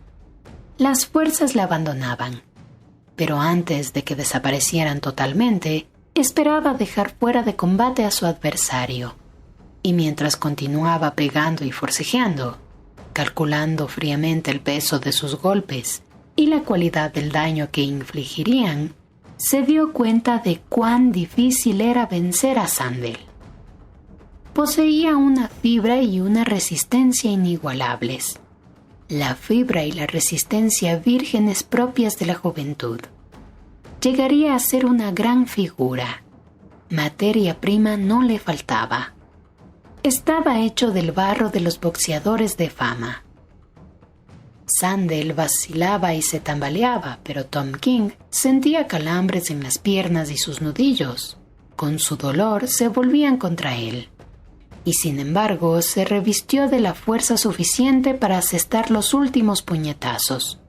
Las fuerzas le abandonaban, pero antes de que desaparecieran totalmente, esperaba dejar fuera de combate a su adversario, y mientras continuaba pegando y forcejeando, calculando fríamente el peso de sus golpes y la cualidad del daño que infligirían, se dio cuenta de cuán difícil era vencer a Sandel. Poseía una fibra y una resistencia inigualables, la fibra y la resistencia vírgenes propias de la juventud. Llegaría a ser una gran figura. Materia prima no le faltaba. Estaba hecho del barro de los boxeadores de fama. Sandel vacilaba y se tambaleaba, pero Tom King sentía calambres en las piernas y sus nudillos. Con su dolor se volvían contra él. Y sin embargo se revistió de la fuerza suficiente para asestar los últimos puñetazos,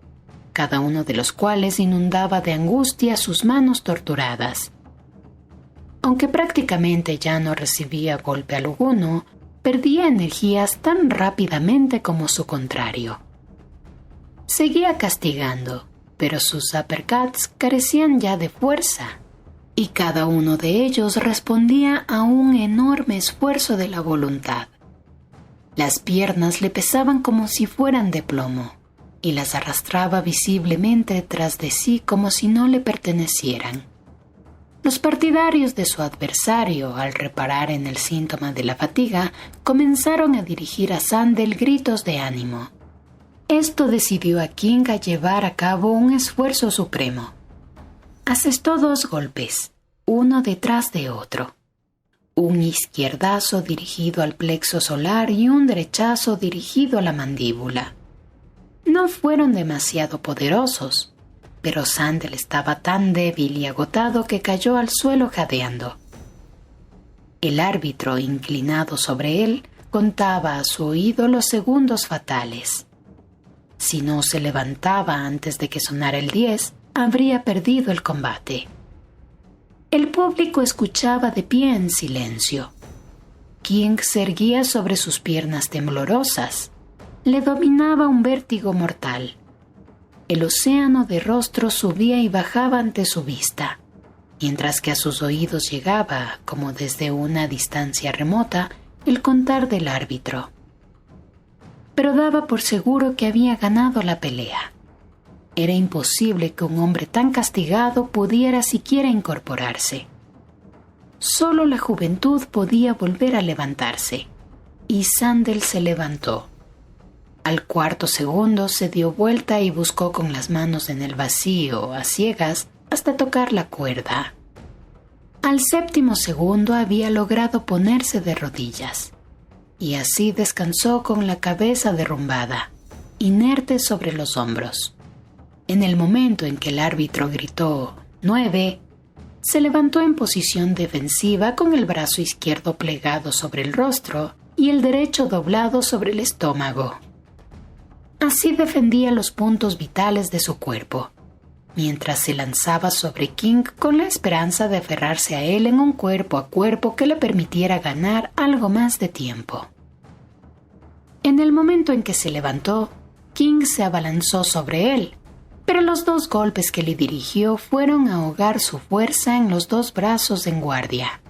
cada uno de los cuales inundaba de angustia sus manos torturadas. Aunque prácticamente ya no recibía golpe alguno, perdía energías tan rápidamente como su contrario. Seguía castigando, pero sus uppercuts carecían ya de fuerza, y cada uno de ellos respondía a un enorme esfuerzo de la voluntad. Las piernas le pesaban como si fueran de plomo, y las arrastraba visiblemente tras de sí como si no le pertenecieran. Los partidarios de su adversario, al reparar en el síntoma de la fatiga, comenzaron a dirigir a Sandel gritos de ánimo. Esto decidió a King a llevar a cabo un esfuerzo supremo. Asestó 2 golpes, uno detrás de otro. Un izquierdazo dirigido al plexo solar y un derechazo dirigido a la mandíbula. No fueron demasiado poderosos, pero Sandel estaba tan débil y agotado que cayó al suelo jadeando. El árbitro, inclinado sobre él, contaba a su oído los segundos fatales. Si no se levantaba antes de que sonara el 10, habría perdido el combate. El público escuchaba de pie en silencio. King se erguía sobre sus piernas temblorosas. Le dominaba un vértigo mortal. El océano de rostros subía y bajaba ante su vista, mientras que a sus oídos llegaba, como desde una distancia remota, el contar del árbitro. Pero daba por seguro que había ganado la pelea. Era imposible que un hombre tan castigado pudiera siquiera incorporarse. Solo la juventud podía volver a levantarse, y Sandel se levantó. Al cuarto segundo se dio vuelta y buscó con las manos en el vacío, a ciegas, hasta tocar la cuerda. Al séptimo segundo había logrado ponerse de rodillas, y así descansó con la cabeza derrumbada, inerte sobre los hombros. En el momento en que el árbitro gritó 9, se levantó en posición defensiva con el brazo izquierdo plegado sobre el rostro y el derecho doblado sobre el estómago. Así defendía los puntos vitales de su cuerpo, mientras se lanzaba sobre King con la esperanza de aferrarse a él en un cuerpo a cuerpo que le permitiera ganar algo más de tiempo. En el momento en que se levantó, King se abalanzó sobre él, pero los 2 golpes que le dirigió fueron a ahogar su fuerza en los 2 brazos en guardia.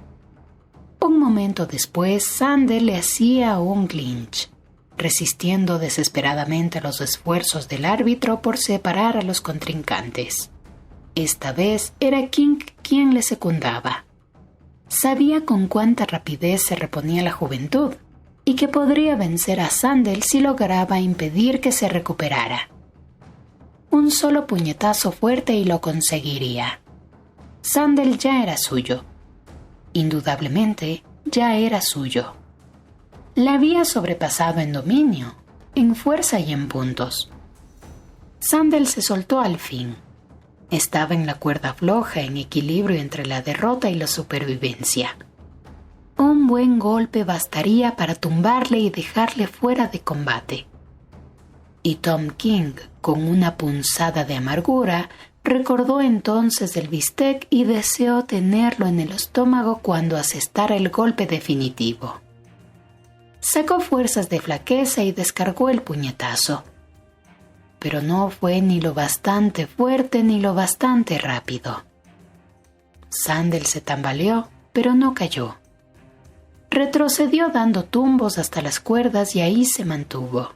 Un momento después, Sandel le hacía un clinch, resistiendo desesperadamente los esfuerzos del árbitro por separar a los contrincantes. Esta vez era King quien le secundaba. Sabía con cuánta rapidez se reponía la juventud y que podría vencer a Sandel si lograba impedir que se recuperara. Un solo puñetazo fuerte y lo conseguiría. Sandel ya era suyo. Indudablemente, ya era suyo. La había sobrepasado en dominio, en fuerza y en puntos. Sandel se soltó al fin. Estaba en la cuerda floja, en equilibrio entre la derrota y la supervivencia. Un buen golpe bastaría para tumbarle y dejarle fuera de combate. Y Tom King, con una punzada de amargura, recordó entonces el bistec y deseó tenerlo en el estómago cuando asestara el golpe definitivo. Sacó fuerzas de flaqueza y descargó el puñetazo. Pero no fue ni lo bastante fuerte ni lo bastante rápido. Sandel se tambaleó, pero no cayó. Retrocedió dando tumbos hasta las cuerdas y ahí se mantuvo.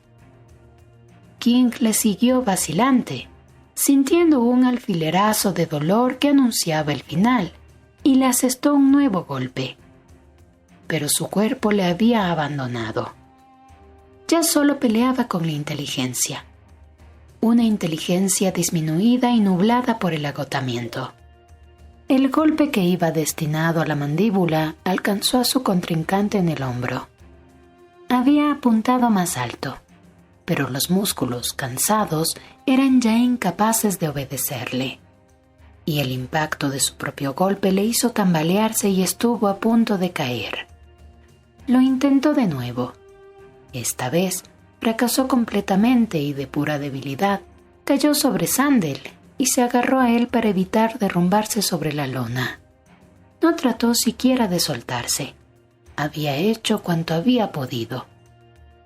King le siguió vacilante, sintiendo un alfilerazo de dolor que anunciaba el final, y le asestó un nuevo golpe. Pero su cuerpo le había abandonado. Ya solo peleaba con la inteligencia. Una inteligencia disminuida y nublada por el agotamiento. El golpe que iba destinado a la mandíbula alcanzó a su contrincante en el hombro. Había apuntado más alto, pero los músculos, cansados, eran ya incapaces de obedecerle. Y el impacto de su propio golpe le hizo tambalearse y estuvo a punto de caer. Lo intentó de nuevo. Esta vez fracasó completamente y de pura debilidad cayó sobre Sandel y se agarró a él para evitar derrumbarse sobre la lona. No trató siquiera de soltarse. Había hecho cuanto había podido.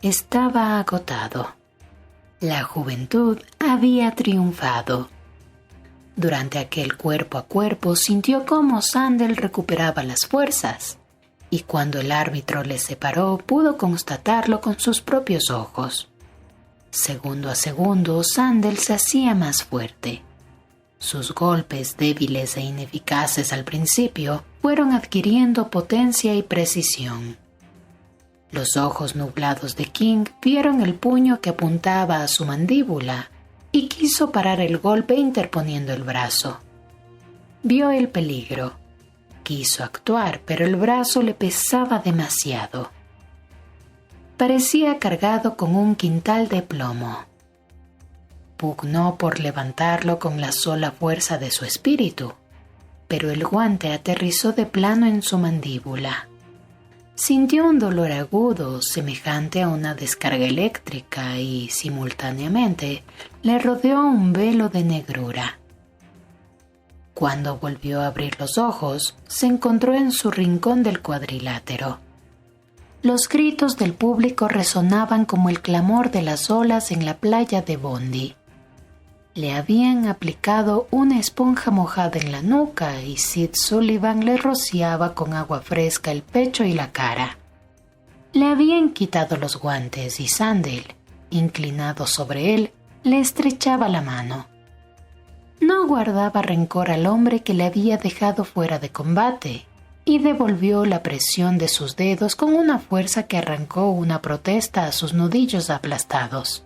Estaba agotado. La juventud había triunfado. Durante aquel cuerpo a cuerpo sintió cómo Sandel recuperaba las fuerzas, y cuando el árbitro le separó pudo constatarlo con sus propios ojos. Segundo a segundo, Sandel se hacía más fuerte. Sus golpes, débiles e ineficaces al principio, fueron adquiriendo potencia y precisión. Los ojos nublados de King vieron el puño que apuntaba a su mandíbula y quiso parar el golpe interponiendo el brazo. Vio el peligro. Quiso actuar, pero el brazo le pesaba demasiado. Parecía cargado con un quintal de plomo. pugnó por levantarlo con la sola fuerza de su espíritu, pero el guante aterrizó de plano en su mandíbula. Sintió un dolor agudo semejante a una descarga eléctrica y, simultáneamente, le rodeó un velo de negrura. Cuando volvió a abrir los ojos, se encontró en su rincón del cuadrilátero. Los gritos del público resonaban como el clamor de las olas en la playa de Bondi. Le habían aplicado una esponja mojada en la nuca y Sid Sullivan le rociaba con agua fresca el pecho y la cara. Le habían quitado los guantes y Sandel, inclinado sobre él, le estrechaba la mano. No guardaba rencor al hombre que le había dejado fuera de combate y devolvió la presión de sus dedos con una fuerza que arrancó una protesta a sus nudillos aplastados.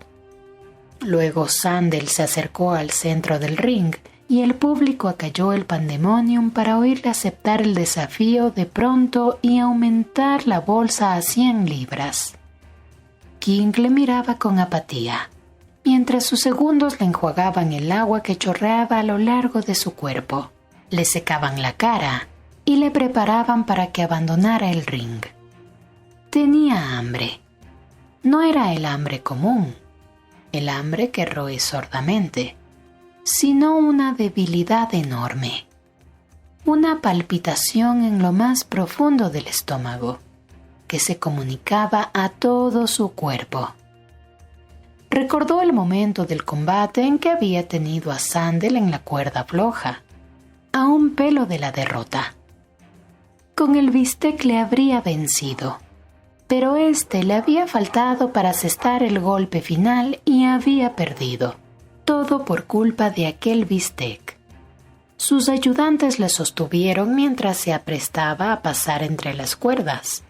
Luego Sandel se acercó al centro del ring y el público acalló el pandemonium para oírle aceptar el desafío de pronto y aumentar la bolsa a 100 libras. King le miraba con apatía, mientras sus segundos le enjuagaban el agua que chorreaba a lo largo de su cuerpo, le secaban la cara y le preparaban para que abandonara el ring. Tenía hambre. No era el hambre común, el hambre que roe sordamente, sino una debilidad enorme, una palpitación en lo más profundo del estómago, que se comunicaba a todo su cuerpo. Recordó el momento del combate en que había tenido a Sandel en la cuerda floja, a un pelo de la derrota. Con el bistec le habría vencido, pero este le había faltado para asestar el golpe final y había perdido, todo por culpa de aquel bistec. Sus ayudantes le sostuvieron mientras se aprestaba a pasar entre las cuerdas.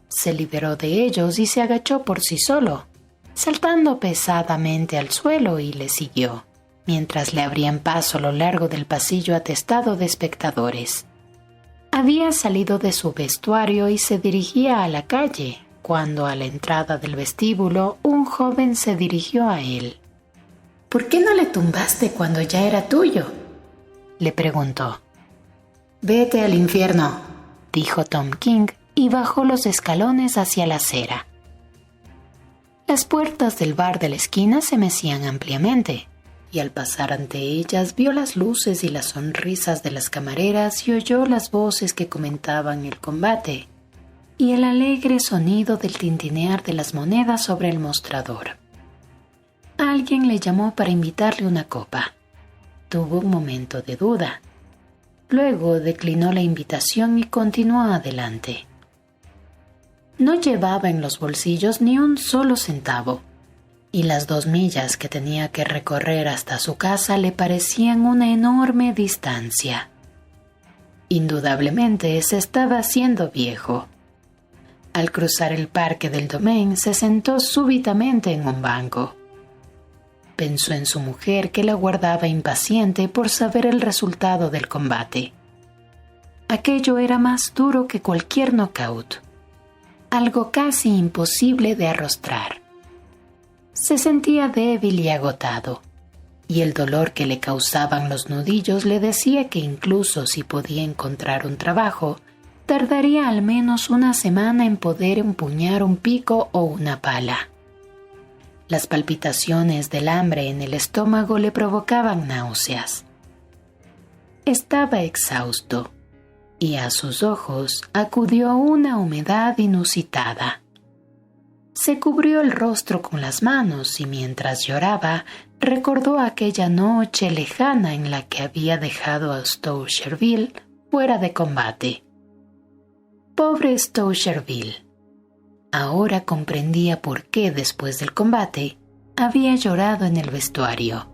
Se liberó de ellos y se agachó por sí solo, saltando pesadamente al suelo, y le siguió, mientras le abrían paso a lo largo del pasillo atestado de espectadores. Había salido de su vestuario y se dirigía a la calle, cuando a la entrada del vestíbulo un joven se dirigió a él. «¿Por qué no le tumbaste cuando ya era tuyo?», le preguntó. «Vete al infierno», dijo Tom King y bajó los escalones hacia la acera. Las puertas del bar de la esquina se mecían ampliamente, y al pasar ante ellas vio las luces y las sonrisas de las camareras y oyó las voces que comentaban el combate y el alegre sonido del tintinear de las monedas sobre el mostrador. Alguien le llamó para invitarle una copa. Tuvo un momento de duda. Luego declinó la invitación y continuó adelante. No llevaba en los bolsillos ni un solo centavo, y las 2 millas que tenía que recorrer hasta su casa le parecían una enorme distancia. Indudablemente se estaba haciendo viejo. Al cruzar el parque del Domain se sentó súbitamente en un banco. Pensó en su mujer, que la guardaba impaciente por saber el resultado del combate. Aquello era más duro que cualquier knockout, algo casi imposible de arrostrar. Se sentía débil y agotado, y el dolor que le causaban los nudillos le decía que incluso si podía encontrar un trabajo, tardaría al menos una semana en poder empuñar un pico o una pala. Las palpitaciones del hambre en el estómago le provocaban náuseas. Estaba exhausto, y a sus ojos acudió una humedad inusitada. Se cubrió el rostro con las manos y mientras lloraba recordó aquella noche lejana en la que había dejado a Stowsherville fuera de combate. Pobre Stowsherville. Ahora comprendía por qué después del combate había llorado en el vestuario.